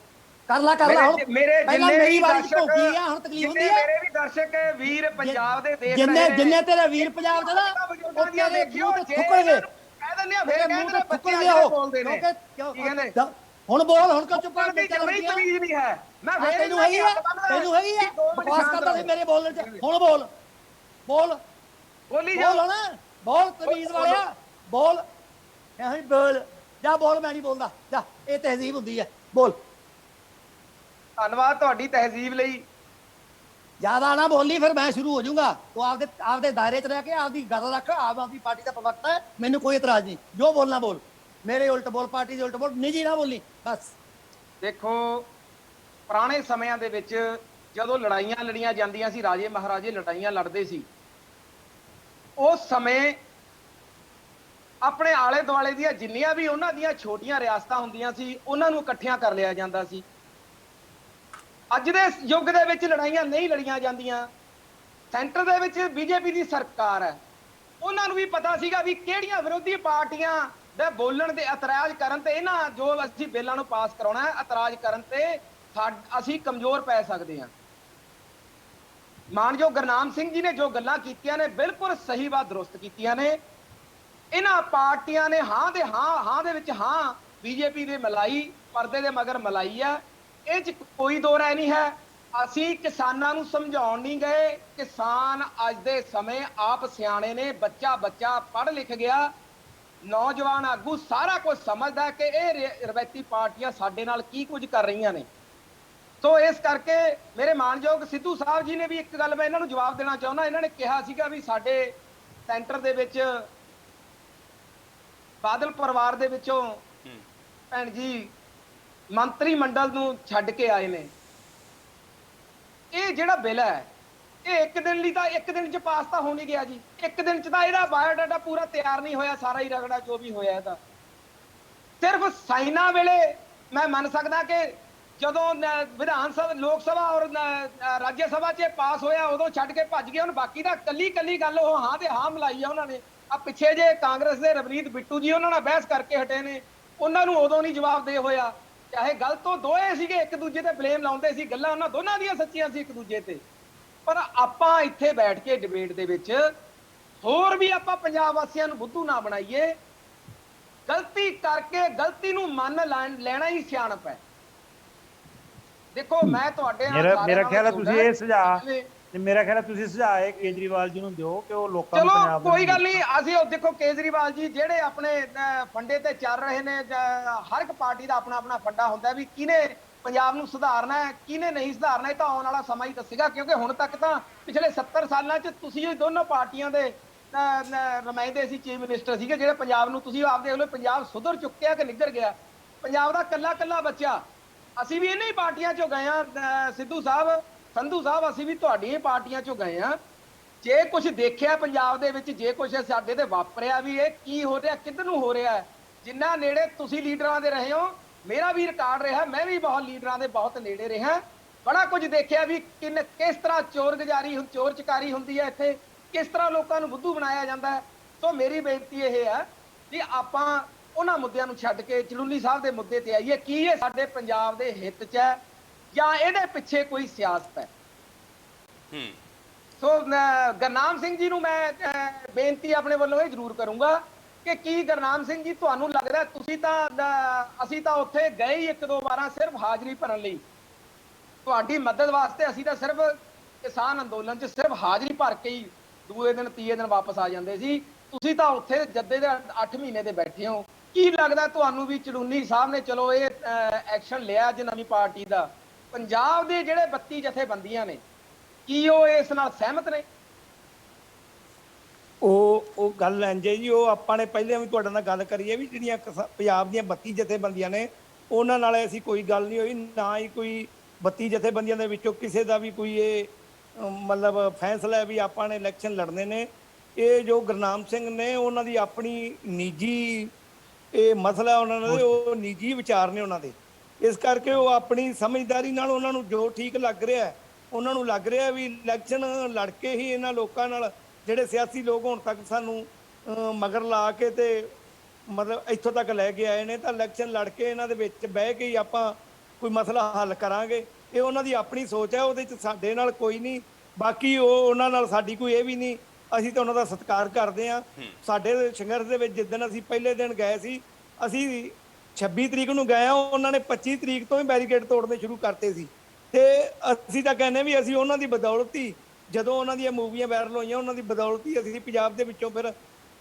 ਕਰ ਲੈ ਹੁਣ। ਮੇਰੇ ਪਹਿਲਾਂ ਜਿੰਨੇ ਮੇਰੀ ਵੀ ਵਾਰੀ ਦਰਸ਼ਕ, ਭੌਂਕੀ ਆ, ਹੁਣ ਤਕਲੀਫ ਹੁੰਦੀ ਹੈ। ਮੇਰੇ ਵੀ ਦਰਸ਼ਕ ਵੀਰ ਪੰਜਾਬ ਦੇ ਦੇਖ ਰਹੇ ਨੇ, ਜਿੰਨੇ ਤੇਰੇ ਵੀਰ ਪੰਜਾਬ ਦੇ ਨਾ ਬਜ਼ੁਰਗਾਂ ਦੀਆਂ ਤੇਰੇ ਦੇਖਿਓ, ਮੂੰਹ ਤੇ ਜੇ ਥੁੱਕਣਗੇ, ਕਹਿ ਦਿੰਦੇ ਆ ਤੇਰੇ ਫਿਰ ਮੂੰਹ ਕਹਿੰਦੇ ਤੇ ਬੱਚੇ ਥੁੱਕਣਗੇ ਉਹ, ਬੋਲਦੇ ਨੇ। ਕੀ ਕਹਿੰਦੇ? ਹੁਣ ਬੋਲ, ਹੁਣ ਕਿਉਂ ਚੁੱਪ ਪਰ ਕਰ ਦੀ ਜਮੀ ਤਮੀਜ਼ ਨਹੀਂ ਹੈ। ਮੈਂ ਫੇਰ ਤੈਨੂੰ ਹੈਗੀ ਆ, ਤੈਨੂੰ ਹੈਗੀ ਆ, ਬਕਵਾਸ ਕਰਦਾ ਸੀ ਮੇਰੇ ਬੋਲਣ ਚ। ਹੁਣ ਬੋਲ ਬੋਲੀ ਜਾ। ਬੋਲ ਹੁਣ, ਬੋਲ ਤਮੀਜ਼ ਵਾਲਿਆ, ਬੋਲ। ਐਂ ਬੋਲ, ਜਾ ਬੋਲ, ਮੈਂ ਨਹੀਂ ਬੋਲਦਾ, ਜਾ, ਇਹ ਤਹਿਜ਼ੀਬ ਹੁੰਦੀ ਹੈ, ਬੋਲ। ਧੰਨਵਾਦ ਤੁਹਾਡੀ ਤਹਿਜ਼ੀਬ ਲਈ। ਜ਼ਿਆਦਾ ਨਾ ਬੋਲੀ, ਫਿਰ ਮੈਂ ਸ਼ੁਰੂ ਹੋ ਜਾਊਂਗਾ। ਤੂੰ ਆਪਦੇ ਦਾਇਰੇ 'ਚ ਰਹਿ ਕੇ ਆਪਦੀ ਗੱਲ ਰੱਖ। ਆਪਦੀ ਪਾਰਟੀ ਦਾ ਪ੍ਰਵਕਤਾ ਹੈ, ਮੈਨੂੰ ਕੋਈ ਇਤਰਾਜ਼ ਨਹੀਂ। ਜੋ ਬੋਲਣਾ ਬੋਲ, ਮੇਰੇ ਉਲਟ ਬੋਲ, ਪਾਰਟੀ ਦੇ ਉਲਟ ਬੋਲ, ਨਿੱਜੀ ਨਾ ਬੋਲੀ ਬਸ। ਦੇਖੋ, ਪੁਰਾਣੇ ਸਮਿਆਂ ਦੇ ਵਿੱਚ ਜਦੋਂ ਲੜਾਈਆਂ ਲੜੀਆਂ ਜਾਂਦੀਆਂ ਸੀ, ਰਾਜੇ ਮਹਾਰਾਜੇ ਲੜਾਈਆਂ ਲੜਦੇ ਸੀ, ਉਸ ਸਮੇਂ ਆਪਣੇ ਆਲੇ ਦੁਆਲੇ ਦੀਆਂ ਜਿੰਨੀਆਂ ਵੀ ਉਹਨਾਂ ਦੀਆਂ ਛੋਟੀਆਂ ਰਿਆਸਤਾਂ ਹੁੰਦੀਆਂ ਸੀ, ਉਹਨਾਂ ਨੂੰ ਇਕੱਠਿਆਂ ਕਰ ਲਿਆ ਜਾਂਦਾ ਸੀ। ਅੱਜ ਦੇ ਯੁੱਗ ਦੇ ਵਿੱਚ ਲੜਾਈਆਂ ਨਹੀਂ ਲੜੀਆਂ ਜਾਂਦੀਆਂ। ਸੈਂਟਰ ਦੇ ਵਿੱਚ ਬੀਜੇਪੀ ਦੀ ਸਰਕਾਰ ਹੈ, ਉਹਨਾਂ ਨੂੰ ਵੀ ਪਤਾ ਸੀਗਾ ਵੀ ਕਿਹੜੀਆਂ ਵਿਰੋਧੀ ਪਾਰਟੀਆਂ ਦੇ ਬੋਲਣ ਤੇ ਇਤਰਾਜ਼ ਕਰਨ ਤੇ ਇਹਨਾਂ ਜੋ ਅਸੀਂ ਬਿੱਲਾਂ ਨੂੰ ਪਾਸ ਕਰਾਉਣਾ ਹੈ, ਇਤਰਾਜ਼ ਕਰਨ ਤੇ ਅਸੀਂ ਕਮਜ਼ੋਰ ਪੈ ਸਕਦੇ ਹਾਂ। ਮਾਨਯੋਗ ਗੁਰਨਾਮ ਸਿੰਘ ਜੀ ਨੇ ਜੋ ਗੱਲਾਂ ਕੀਤੀਆਂ ਨੇ ਬਿਲਕੁਲ ਸਹੀ ਬਾਤ ਦਰੁਸਤ ਕੀਤੀਆਂ ਨੇ। ਇਹਨਾਂ ਪਾਰਟੀਆਂ ਨੇ ਹਾਂ ਦੇ ਵਿੱਚ ਹਾਂ ਬੀਜੇਪੀ ਦੇ ਮਲਾਈ, ਪਰਦੇ ਦੇ ਮਗਰ ਮਲਾਈ ਆ, ਇਹ ਚ ਕੋਈ ਦੋ ਰਾਏ ਨਹੀਂ ਹੈ। ਅਸੀਂ ਕਿਸਾਨਾਂ ਨੂੰ ਸਮਝਾਉਣ ਨਹੀਂ ਗਏ। ਕਿਸਾਨ ਅੱਜ ਦੇ ਸਮੇਂ ਆਪ ਸਿਆਣੇ ਨੇ, ਬੱਚਾ ਪੜ੍ਹ ਲਿਖ ਗਿਆ, ਨੌਜਵਾਨ ਆਗੂ ਸਾਰਾ ਕੁਝ ਸਮਝਦਾ ਕਿ ਇਹ ਰਵਾਇਤੀ ਪਾਰਟੀਆਂ ਸਾਡੇ ਨਾਲ ਕੀ ਕੁਝ ਕਰ ਰਹੀਆਂ ਨੇ। ਸੋ ਇਸ ਕਰਕੇ ਮੇਰੇ ਮਾਨਯੋਗ ਸਿੱਧੂ ਸਾਹਿਬ ਜੀ ਨੇ ਵੀ ਇੱਕ ਗੱਲ ਮੈਂ ਇਹਨਾਂ ਨੂੰ ਜਵਾਬ ਦੇਣਾ ਚਾਹੁੰਦਾ। ਇਹਨਾਂ ਨੇ ਕਿਹਾ ਸੀਗਾ ਵੀ ਸਾਡੇ ਸੈਂਟਰ ਦੇ ਵਿੱਚ ਬਾਦਲ ਪਰਿਵਾਰ ਦੇ ਵਿੱਚੋਂ ਭੈਣ ਜੀ ਮੰਤਰੀ ਮੰਡਲ ਨੂੰ ਛੱਡ ਕੇ ਆਏ ਨੇ। ਇਹ ਜਿਹੜਾ ਬਿੱਲ ਹੈ ਇਹ ਇੱਕ ਦਿਨ ਲਈ ਤਾਂ ਇੱਕ ਦਿਨ ਚ ਪਾਸ ਤਾਂ ਹੋ ਨਹੀਂ ਗਿਆ ਜੀ। ਇੱਕ ਦਿਨ ਚ ਤਾਂ ਇਹਦਾ ਬਾਇਓਡਾਟਾ ਪੂਰਾ ਤਿਆਰ ਨਹੀਂ ਹੋਇਆ, ਸਾਰਾ ਹੀ ਰਗੜਾ ਜੋ ਵੀ ਹੋਇਆ ਇਹਦਾ। ਸਿਰਫ ਸਾਈਨਾ ਵੇਲੇ ਮੈਂ ਮੰਨ ਸਕਦਾ ਕਿ ਜਦੋਂ ਵਿਧਾਨ ਸਭਾ, ਲੋਕ ਸਭਾ ਔਰ ਰਾਜ ਸਭਾ 'ਚ ਪਾਸ ਹੋਇਆ ਉਦੋਂ ਛੱਡ ਕੇ ਭੱਜ ਗਏ। ਹੁਣ ਬਾਕੀ ਦਾ ਕੱਲੀ ਗੱਲ ਉਹ ਹਾਂ ਤੇ ਹਾਂ ਮਿਲਾਈ ਆ ਉਹਨਾਂ ਨੇ। ਆ ਪਿੱਛੇ ਜੇ ਕਾਂਗਰਸ ਦੇ ਰਵਨੀਤ ਬਿੱਟੂ ਜੀ ਉਹਨਾਂ ਨਾਲ ਬਹਿਸ ਕਰਕੇ ਹਟੇ ਨੇ, ਉਹਨਾਂ ਨੂੰ ਉਦੋਂ ਨਹੀਂ ਜਵਾਬ ਦੇ ਹੋਇਆ। ਚਾਹੇ ਗੱਲ ਤੋਂ ਦੋਏ ਸੀਗੇ, ਇੱਕ ਦੂਜੇ ਤੇ ਬਲੇਮ ਲਾਉਂਦੇ ਸੀ, ਗੱਲਾਂ ਉਹਨਾਂ ਦੋਨਾਂ ਦੀਆਂ ਸੱਚੀਆਂ ਸੀ ਇੱਕ ਦੂਜੇ ਤੇ। ਪਰ ਆਪਾਂ ਇੱਥੇ ਬੈਠ ਕੇ ਡਿਬੇਟ ਦੇ ਵਿੱਚ ਹੋਰ ਵੀ ਆਪਾਂ ਪੰਜਾਬ ਵਾਸੀਆਂ ਨੂੰ ਬੁੱਧੂ ਨਾ ਬਣਾਈਏ। ਗਲਤੀ ਕਰਕੇ ਗਲਤੀ ਨੂੰ ਮੰਨ ਲੈਣਾ ਹੀ ਸਿਆਣਪ ਹੈ। ਦੇਖੋ ਮੈਂ ਤੁਹਾਡੇ ਮੇਰਾ ਖਿਆਲ ਹੈ ਤੁਸੀਂ ਇਹ ਸੁਝਾਅ ਤੇ ਮੇਰਾ ਖਿਆਲ ਹੈ ਤੁਸੀਂ ਸੁਝਾਅ ਇਹ ਕੇਜਰੀਵਾਲ ਜੀ ਨੂੰ ਦਿਓ ਕਿ ਉਹ ਲੋਕਾਂ ਨੂੰ ਪੰਜਾਬ ਚਲੋ ਕੋਈ ਗੱਲ ਨਹੀਂ। ਅਸੀਂ ਉਹ ਦੇਖੋ ਕੇਜਰੀਵਾਲ ਜੀ ਜਿਹੜੇ ਆਪਣੇ ਫੰਡੇ ਤੇ ਚੱਲ ਰਹੇ ਨੇ, ਹਰ ਇੱਕ ਪਾਰਟੀ ਦਾ ਆਪਣਾ ਆਪਣਾ ਫੰਡਾ ਹੁੰਦਾ ਵੀ ਕਿਹਨੇ ਪੰਜਾਬ ਨੂੰ ਸੁਧਾਰਨਾ ਹੈ ਕਿਹਨੇ ਨਹੀਂ ਸੁਧਾਰਨਾ, ਇਹ ਤਾਂ ਆਉਣ ਵਾਲਾ ਸਮਾਂ ਹੀ ਦੱਸੇਗਾ। ਕਿਉਂਕਿ ਹੁਣ ਤੱਕ ਤਾਂ ਪਿਛਲੇ 70 ਸਾਲਾਂ 'ਚ ਤੁਸੀਂ ਦੋਨੋਂ ਪਾਰਟੀਆਂ ਦੇ ਨੁਮਾਇੰਦੇ ਸੀ, ਚੀਫ ਮਿਨਿਸਟਰ ਸੀਗੇ, ਜਿਹੜੇ ਪੰਜਾਬ ਨੂੰ ਤੁਸੀਂ ਆਪ ਦੇਖ ਲਓ ਪੰਜਾਬ ਸੁਧਰ ਚੁੱਕਿਆ ਕਿ ਨਿੱਘਰ ਗਿਆ। ਪੰਜਾਬ ਦਾ ਕੱਲਾ ਬੱਚਾ। ਅਸੀਂ ਵੀ ਇਹਨਾਂ ਹੀ ਪਾਰਟੀਆਂ 'ਚੋਂ ਗਏ ਹਾਂ ਸਿੱਧੂ ਸਾਹਿਬ, ਸੰਧੂ ਸਾਹਿਬ, ਅਸੀਂ ਵੀ ਤੁਹਾਡੀਆਂ ਪਾਰਟੀਆਂ 'ਚੋਂ ਗਏ ਹਾਂ। ਜੇ ਕੁਝ ਦੇਖਿਆ ਪੰਜਾਬ ਦੇ ਵਿੱਚ, ਜੇ ਕੁਝ ਸਾਡੇ ਤੇ ਵਾਪਰਿਆ ਵੀ ਇਹ ਕੀ ਹੋ ਰਿਹਾ, ਕਿੱਧਰ ਨੂੰ ਹੋ ਰਿਹਾ, ਜਿੰਨਾ ਨੇੜੇ ਤੁਸੀਂ ਲੀਡਰਾਂ ਦੇ ਰਹੇ ਹੋ ਮੇਰਾ ਵੀ ਰਿਕਾਰਡ ਰਿਹਾ, ਮੈਂ ਵੀ ਬਹੁਤ ਲੀਡਰਾਂ ਦੇ ਬਹੁਤ ਨੇੜੇ ਰਿਹਾ। ਬੜਾ ਕੁਝ ਦੇਖਿਆ ਵੀ ਕਿਸ ਤਰ੍ਹਾਂ ਚੋਰ ਚਕਾਰੀ ਹੁੰਦੀ ਹੈ ਇੱਥੇ, ਕਿਸ ਤਰ੍ਹਾਂ ਲੋਕਾਂ ਨੂੰ ਬੁੱਧੂ ਬਣਾਇਆ ਜਾਂਦਾ ਹੈ। ਸੋ ਮੇਰੀ ਬੇਨਤੀ ਇਹ ਹੈ ਕਿ ਆਪਾਂ ਉਹਨਾਂ ਮੁੱਦਿਆਂ ਨੂੰ ਛੱਡ ਕੇ ਚਲੂਨੀ ਸਾਹਿਬ ਦੇ ਮੁੱਦੇ ਤੇ ਆਈਏ। ਕੀ ਇਹ ਸਾਡੇ ਪੰਜਾਬ ਦੇ ਹਿੱਤ 'ਚ ਹੈ ਜਾਂ ਇਹਦੇ ਪਿੱਛੇ ਕੋਈ ਸਿਆਸਤ ਹੈ। ਸੋ ਗੁਰਨਾਮ ਸਿੰਘ ਜੀ ਨੂੰ ਮੈਂ ਬੇਨਤੀ ਆਪਣੇ ਵੱਲੋਂ ਇਹ ਜ਼ਰੂਰ ਕਰੂੰਗਾ ਕਿ ਕੀ ਗੁਰਨਾਮ ਸਿੰਘ ਜੀ ਤੁਹਾਨੂੰ ਲੱਗਦਾ ਤੁਸੀਂ ਤਾਂ ਅਸੀਂ ਤਾਂ ਉੱਥੇ ਗਏ ਹੀ ਇੱਕ ਦੋ ਵਾਰਾਂ ਸਿਰਫ ਹਾਜ਼ਰੀ ਭਰਨ ਲਈ, ਤੁਹਾਡੀ ਮਦਦ ਵਾਸਤੇ। ਅਸੀਂ ਤਾਂ ਸਿਰਫ ਕਿਸਾਨ ਅੰਦੋਲਨ 'ਚ ਸਿਰਫ ਹਾਜ਼ਰੀ ਭਰ ਕੇ ਹੀ ਦੂਏ ਦਿਨ ਤੀਏ ਦਿਨ ਵਾਪਸ ਆ ਜਾਂਦੇ ਸੀ। ਤੁਸੀਂ ਤਾਂ ਉੱਥੇ ਜੱਦੇ ਦੇ 8 ਮਹੀਨੇ ਦੇ ਬੈਠੇ ਹੋ। ਕੀ ਲੱਗਦਾ ਤੁਹਾਨੂੰ ਵੀ ਚੜੂਨੀ ਸਾਹਿਬ ਨੇ ਚਲੋ ਇਹ ਐਕਸ਼ਨ ਲਿਆ ਅੱਜ ਨਵੀਂ ਪਾਰਟੀ ਦਾ, ਪੰਜਾਬ ਦੇ ਜਿਹੜੇ 32 ਜਥੇਬੰਦੀਆਂ ਨੇ ਕੀ ਉਹ ਇਸ ਨਾਲ ਸਹਿਮਤ ਨੇ? ਉਹ ਗੱਲ ਇੰਜ ਹੈ ਜੀ, ਉਹ ਆਪਾਂ ਨੇ ਪਹਿਲੇ ਵੀ ਤੁਹਾਡੇ ਨਾਲ ਗੱਲ ਕਰੀ ਹੈ ਵੀ ਜਿਹੜੀਆਂ ਪੰਜਾਬ ਦੀਆਂ 32 ਜਥੇਬੰਦੀਆਂ ਨੇ ਉਹਨਾਂ ਨਾਲ ਅਸੀਂ ਕੋਈ ਗੱਲ ਨਹੀਂ ਹੋਈ, ਨਾ ਹੀ ਕੋਈ 32 ਜਥੇਬੰਦੀਆਂ ਦੇ ਵਿੱਚੋਂ ਕਿਸੇ ਦਾ ਵੀ ਕੋਈ ਇਹ ਮਤਲਬ ਫੈਸਲਾ ਹੈ ਵੀ ਆਪਾਂ ਨੇ ਇਲੈਕਸ਼ਨ ਲੜਨੇ ਨੇ। ਇਹ ਜੋ ਗੁਰਨਾਮ ਸਿੰਘ ਨੇ ਉਹਨਾਂ ਦੀ ਆਪਣੀ ਨਿੱਜੀ ਇਹ ਮਸਲਾ, ਉਹਨਾਂ ਦੇ ਉਹ ਨਿੱਜੀ ਵਿਚਾਰ ਨੇ ਉਹਨਾਂ ਦੇ। ਇਸ ਕਰਕੇ ਉਹ ਆਪਣੀ ਸਮਝਦਾਰੀ ਨਾਲ ਉਹਨਾਂ ਨੂੰ ਜੋ ਠੀਕ ਲੱਗ ਰਿਹਾ ਉਹਨਾਂ ਨੂੰ ਲੱਗ ਰਿਹਾ ਵੀ ਇਲੈਕਸ਼ਨ ਲੜ ਕੇ ਹੀ ਇਹਨਾਂ ਲੋਕਾਂ ਨਾਲ ਜਿਹੜੇ ਸਿਆਸੀ ਲੋਕ ਹੁਣ ਤੱਕ ਸਾਨੂੰ ਮਗਰ ਲਾ ਕੇ ਤੇ ਮਤਲਬ ਇੱਥੋਂ ਤੱਕ ਲੈ ਕੇ ਆਏ ਨੇ, ਤਾਂ ਇਲੈਕਸ਼ਨ ਲੜ ਕੇ ਇਹਨਾਂ ਦੇ ਵਿੱਚ ਬਹਿ ਕੇ ਹੀ ਆਪਾਂ ਕੋਈ ਮਸਲਾ ਹੱਲ ਕਰਾਂਗੇ। ਇਹ ਉਹਨਾਂ ਦੀ ਆਪਣੀ ਸੋਚ ਹੈ, ਉਹਦੇ 'ਚ ਸਾਡੇ ਨਾਲ ਕੋਈ ਨਹੀਂ। ਬਾਕੀ ਉਹਨਾਂ ਨਾਲ ਸਾਡੀ ਕੋਈ ਇਹ ਵੀ ਨਹੀਂ, ਅਸੀਂ ਤਾਂ ਉਹਨਾਂ ਦਾ ਸਤਿਕਾਰ ਕਰਦੇ ਹਾਂ। ਸਾਡੇ ਸੰਘਰਸ਼ ਦੇ ਵਿੱਚ ਜਿੱਦਣ ਅਸੀਂ ਪਹਿਲੇ ਦਿਨ ਗਏ ਸੀ, ਅਸੀਂ 26 ਤਰੀਕ ਨੂੰ ਗਏ ਹਾਂ, ਉਹਨਾਂ ਨੇ 25 ਤਰੀਕ ਤੋਂ ਹੀ ਬੈਰੀਕੇਡ ਤੋੜਨੇ ਸ਼ੁਰੂ ਕਰਤੇ ਸੀ। ਤੇ ਅਸੀਂ ਤਾਂ ਕਹਿੰਦੇ ਵੀ ਅਸੀਂ ਉਹਨਾਂ ਦੀ ਬਦੌਲਤ ਹੀ, ਜਦੋਂ ਉਹਨਾਂ ਦੀਆਂ ਮੂਵੀਆਂ ਵਾਇਰਲ ਹੋਈਆਂ ਉਹਨਾਂ ਦੀ ਬਦੌਲਤ ਹੀ ਅਸੀਂ ਪੰਜਾਬ ਦੇ ਵਿੱਚੋਂ ਫਿਰ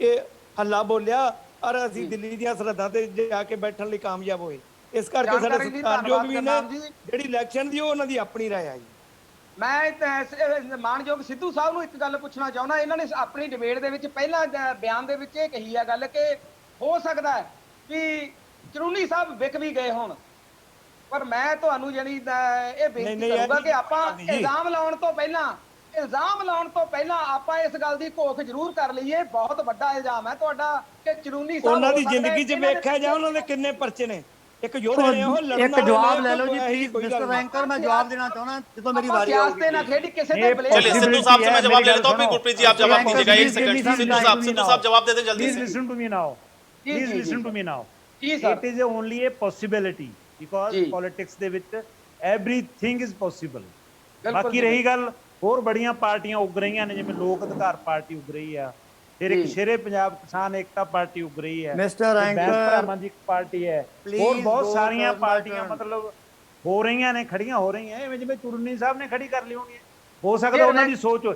ਇਹ ਹੱਲਾ ਬੋਲਿਆ ਔਰ ਅਸੀਂ ਦਿੱਲੀ ਦੀਆਂ ਸਰਹੱਦਾਂ ਤੇ ਜਾ ਕੇ ਬੈਠਣ ਲਈ ਕਾਮਯਾਬ ਹੋਏ। ਇਸ ਕਰਕੇ ਸਾਡੇ ਸਤਿਕਾਰਯੋਗ ਵੀ ਨੇ, ਜਿਹੜੀ ਇਲੈਕਸ਼ਨ ਦੀ ਉਹ ਉਹਨਾਂ ਦੀ ਆਪਣੀ ਰਾਏ ਆ ਜੀ। ਮੈਂ ਮਾਨਯੋਗ ਸਿੱਧੂ ਸਾਹਿਬ ਨੂੰ ਇੱਕ ਗੱਲ ਪੁੱਛਣਾ ਚਾਹੁੰਦਾ। ਇਹਨਾਂ ਨੇ ਆਪਣੀ ਡਿਬੇਟ ਦੇ ਵਿੱਚ ਪਹਿਲਾਂ ਬਿਆਨ ਦੇ ਵਿੱਚ ਇਹ ਕਹੀ ਹੈ ਗੱਲ ਕਿ ਹੋ ਸਕਦਾ ਹੈ ਕਿ ਚੜੂਨੀ ਸਾਹਿਬ ਵਿਕ ਵੀ ਗਏ ਹੋਣ, ਪਰ ਮੈਂ ਤੁਹਾਨੂੰ ਜਿਹੜੀ ਇਹ ਬੇਨਤੀ ਕਰੂੰਗਾ ਕਿ ਆਪਾਂ ਇਲਜ਼ਾਮ ਲਾਉਣ ਤੋਂ ਪਹਿਲਾਂ ਆਪਾਂ ਇਸ ਗੱਲ ਦੀ ਘੋਖ ਜ਼ਰੂਰ ਕਰ ਲਈਏ। ਬਹੁਤ ਵੱਡਾ ਇਲਜ਼ਾਮ ਹੈ ਤੁਹਾਡਾ ਕਿ ਚੜੂਨੀ ਸਾਹਿਬ ਉਹਨਾਂ ਦੀ ਜ਼ਿੰਦਗੀ 'ਚ ਵੇਖਿਆ ਜਾ ਉਹਨਾਂ ਦੇ ਕਿੰਨੇ ਪਰਚੇ ਨੇ। ਇੱਕ ਯੋਧੇ ਨੇ ਉਹ ਲੜਨ ਇੱਕ ਜਵਾਬ ਲੈ ਲਓ ਜੀ ਪਲੀਜ਼ ਮਿਸਟਰ ਐਂਕਰ, मैं जवाब देना चाहूँगा ਜਦੋਂ ਮੇਰੀ ਵਾਰੀ ਆਊਗੀ। ना खेडी किसी पे ब्लेम। चलिए सिद्धू साहब से मैं जवाब ले लेता हूं, गुरप्रीत जी आप जवाब दीजिएगा। एक सेकंड सिद्धू साहब जवाब दे दें जल्दी से। Listen to me now. Please listen to me now. It is only a possibility because politics ਦੇ ਵਿੱਚ everything is possible. ਬਾਕੀ ਰਹੀ ਗੱਲ ਹੋਰ ਬੜੀਆਂ ਪਾਰਟੀਆਂ ਉੱਗ ਰਹੀਆਂ ਨੇ, ਜਿਵੇਂ ਲੋਕ ਅਧਿਕਾਰ ਪਾਰਟੀ ਉੱਗ ਰਹੀ ਆ, ਫਿਰ ਇੱਕ ਸ਼ੇਰੇ ਪੰਜਾਬ ਕਿਸਾਨ ਏਕਤਾ ਪਾਰਟੀ ਉੱਗ ਰਹੀ ਹੈ, ਮਿਸਟਰ ਐਂਕਰ ਭਰਾਵਾਂ ਦੀ ਇੱਕ ਪਾਰਟੀ ਹੈ, ਹੋਰ ਬਹੁਤ ਸਾਰੀਆਂ ਪਾਰਟੀਆਂ। ਮਤਲਬ ਹੋ ਰਹੀਆਂ ਨੇ, ਖੜੀਆਂ ਹੋ ਰਹੀਆਂ, ਐਵੇਂ ਜਿਵੇਂ ਚੂਰਨੀ ਸਾਹਿਬ ਨੇ ਖੜੀ ਕਰ ਲਈ ਹੋਣੀ। ਹੋ ਸਕਦਾ ਉਹਨਾਂ ਦੀ ਸੋਚ,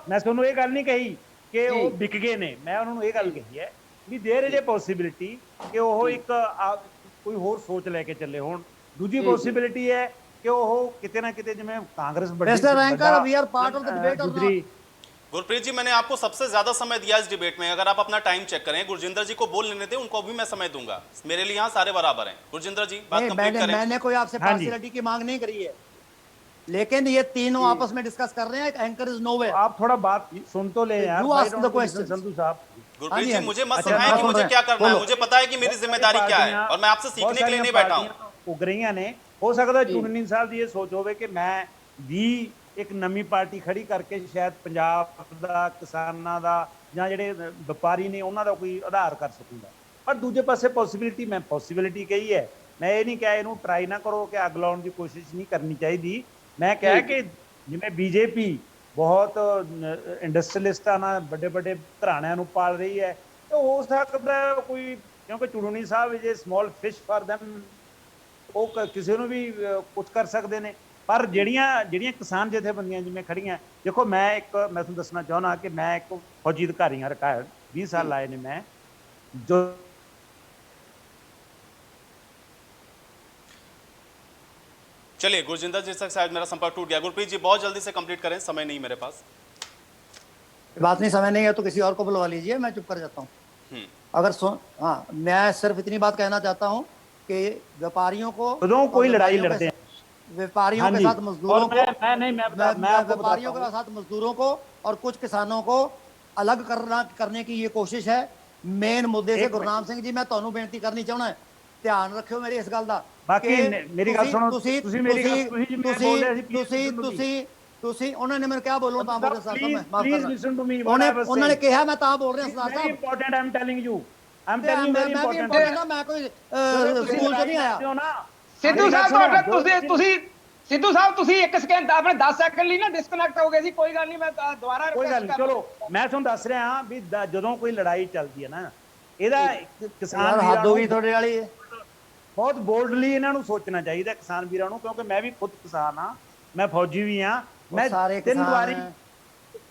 ਮੈਂ ਤੁਹਾਨੂੰ ਇਹ ਗੱਲ ਨਹੀਂ ਕਹੀ ਕਿ ਉਹ ਵਿਕ ਗਏ ਨੇ, ਮੈਂ ਉਹਨਾਂ ਨੂੰ ਇਹ ਗੱਲ ਕਹੀ ਹੈ ਵੀ ਦੇਰ ਇਜ਼ ਅ ਪੋਸੀਬਿਲਿਟੀ ਕਿ ਉਹ ਇੱਕ ਕੋਈ ਹੋਰ ਸੋਚ ਲੈ ਕੇ ਚੱਲੇ ਹੋਣ। ਦੂਜੀ ਪੋਸੀਬਿਲਿਟੀ ਹੈ ਕਿ ਉਹ ਕਿਤੇ ਨਾ ਕਿਤੇ ਜਿਵੇਂ ਕਾਂਗਰਸ गुरप्रीत जी, मैंने आपको सबसे ज्यादा समय दिया इस डिबेट में। अगर आप अपना टाइम चेक करें, गुरजिंदर जी को बोल लेने दें, उनको भी मैं समय दूंगा। मेरे लिए यहाँ सारे बराबर हैं। गुरजिंदर जी बात कंप्लीट करें। मैंने कोई आपसे पार्शियलिटी की मांग नहीं करी है, लेकिन ये तीनों आपस में डिस्कस कर रहे हैं। Anchor is nowhere. आप थोड़ा बात सुन तो ले यार। You ask the question. Sandhu साहब, गुरप्रीत जी, मुझे मत सिखाएं कि मुझे क्या करना है। मुझे पता है कि मेरी जिम्मेदारी क्या है और मैं आपसे सीखने के लिए नहीं बैठा हूँ। उग रही ने, हो सकता चुननी साहब ਦੀ ਇਹ ਸੋਚ ਹੋਵੇ ਕਿ ਮੈਂ ਵੀ ਇੱਕ ਨਵੀਂ ਪਾਰਟੀ ਖੜੀ ਕਰਕੇ ਸ਼ਾਇਦ ਪੰਜਾਬ ਦਾ, ਕਿਸਾਨਾਂ ਦਾ ਜਾਂ ਜਿਹੜੇ ਵਪਾਰੀ ਨੇ ਉਹਨਾਂ ਦਾ ਕੋਈ ਆਧਾਰ ਕਰ ਸਕੂੰਗਾ। ਪਰ ਦੂਜੇ ਪਾਸੇ ਪੋਸੀਬਿਲਿਟੀ ਕਹੀ ਹੈ। ਮੈਂ ਇਹ ਨਹੀਂ ਕਿਹਾ ਇਹਨੂੰ ਟਰਾਈ ਨਾ ਕਰੋ ਕਿ ਅੱਗ ਲਾਉਣ ਦੀ ਕੋਸ਼ਿਸ਼ ਨਹੀਂ ਕਰਨੀ ਚਾਹੀਦੀ। ਮੈਂ ਕਿਹਾ ਕਿ ਜਿਵੇਂ ਬੀਜੇਪੀ ਬਹੁਤ ਇੰਡਸਟਰੀਅਲਿਸਟਾਂ ਨਾਲ ਵੱਡੇ ਵੱਡੇ ਘਰਾਣਿਆਂ ਨੂੰ ਪਾਲ ਰਹੀ ਹੈ, ਤਾਂ ਹੋ ਸਕਦਾ ਕੋਈ, ਕਿਉਂਕਿ ਚੂੜਨੀ ਸਾਹਿਬ is a small fish for them, ਉਹ ਕਿਸੇ ਨੂੰ ਵੀ ਕੁਝ ਕਰ ਸਕਦੇ ਨੇ। ਪਰ ਜਿਹੜੀਆਂ ਕਿਸਾਨ ਜਥੇਬੰਦੀਆਂ ਜਿਵੇਂ ਖੜੀਆਂ, ਦੇਖੋ ਮੈਂ ਤੁਹਾਨੂੰ ਦੱਸਣਾ ਚਾਹੁੰਦਾ ਕਿ ਮੈਂ ਇੱਕ ਫੌਜੀ ਅਧਿਕਾਰੀ ਹਾਂ, ਰਿਟਾਇਰਡ 20 ਸਾਲ ਲਾਏ ਨੇ ਮੈਂ। ਜੋ चलिए, गुरजिंदर जी से शायद मेरा संपर्क टूट गया। गुरप्रीत जी बहुत जल्दी से कंप्लीट करें, समय नहीं मेरे पास। बात नहीं, समय नहीं है तो किसी और को बुलवा लीजिए, मैं चुप कर जाता हूँ। अगर हाँ, मैं सिर्फ इतनी बात कहना चाहता हूँ कि व्यापारियों को, कोई लड़ाई लड़ते हैं व्यापारियों के साथ मजदूरों को, व्यापारियों के साथ मजदूरों को और कुछ किसानों को अलग करने की ये कोशिश है। मेन मुद्दे से गुरनाम सिंह जी, मैं ਤੁਹਾਨੂੰ बेनती करनी चाहना है, ध्यान रखियो मेरी इस गल दा। बाकी मेरी गल सुनो, ਤੁਸੀਂ ਮੇਰੀ ਗੱਲ ਤੁਸੀਂ ਉਹਨਾਂ ਨੇ ਮੈਨੂੰ ਕਿਹਾ ਬੋਲੋ ਤਾਂ ਬੋਲ ਸਕਦਾ ਮੈਂ, ਮਾਫ ਪਲੀਜ਼ ਕਰਨਾ। Listen to me. ਉਹਨਾਂ ਨੇ ਕਿਹਾ ਮੈਂ ਤਾਂ ਬੋਲ ਰਿਹਾ ਸਰਦਾਰ ਸਾਹਿਬ। Important, I am telling you, very important. ਮੈਂ ਕੋਈ ਸਕੂਲ ਤੋਂ ਨਹੀਂ ਆਇਆ। ਸਿੱਧੂ ਸਾਹਿਬ ਸਿੱਧੂ ਸਾਹਿਬ ਤੁਸੀਂ ਇੱਕ ਸਕਿੰਟ ਆਪਣੇ 10 ਸੈਕਿੰਡ ਲਈ ਨਾ ਡਿਸਕਨੈਕਟ ਹੋ ਗਏ ਸੀ। ਕੋਈ ਗੱਲ ਨਹੀਂ, ਮੈਂ ਦੁਬਾਰਾ ਕੋਈ ਗੱਲ ਨਹੀਂ। ਚਲੋ ਮੈਂ ਤੁਹਾਨੂੰ ਦੱਸ ਰਿਹਾ ਹਾਂ ਵੀ ਜਦੋਂ ਕੋਈ ਲੜਾਈ ਚੱਲਦੀ ਹੈ ਨਾ, ਇਹਦਾ ਕਿਸਾਨ ਹੱਦ ਹੋ ਗਈ ਤੁਹਾਡੇ ਵਾਲੀ। ਬਹੁਤ ਬੋਲਡਲੀ ਇਹਨਾਂ ਨੂੰ ਸੋਚਣਾ ਚਾਹੀਦਾ ਕਿਸਾਨ ਵੀਰਾਂ ਨੂੰ, ਕਿਉਂਕਿ ਮੈਂ ਵੀ ਖੁਦ ਕਿਸਾਨ ਹਾਂ, ਮੈਂ ਫੌਜੀ ਵੀ ਹਾਂ। ਮੈਂ 3 ਵਾਰੀ,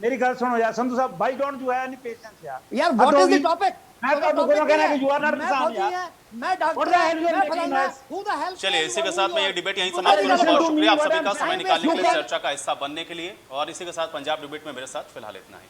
ਮੇਰੀ ਗੱਲ ਸੁਣੋ ਯਾਰ ਸੰਧੂ ਸਾਹਿਬ, ਬਾਈ don't you have any patience ਯਾਰ। What is the topic? ਮੈਂ ਤੁਹਾਨੂੰ ਕੋਲੋਂ ਕਹਿਣਾ ਕਿ ਯੂ ਆਰ ਨਾਟ ਕਿਸਾਨ ਯਾਰ। मैं डॉक्टर हूं। चलिए, इसी के साथ में ये डिबेट यहीं समाप्त करूं। बहुत शुक्रिया आप सभी का समय निकालने के लिए, चर्चा का हिस्सा बनने के लिए। और इसी के साथ पंजाब डिबेट में मेरे साथ फिलहाल इतना ही।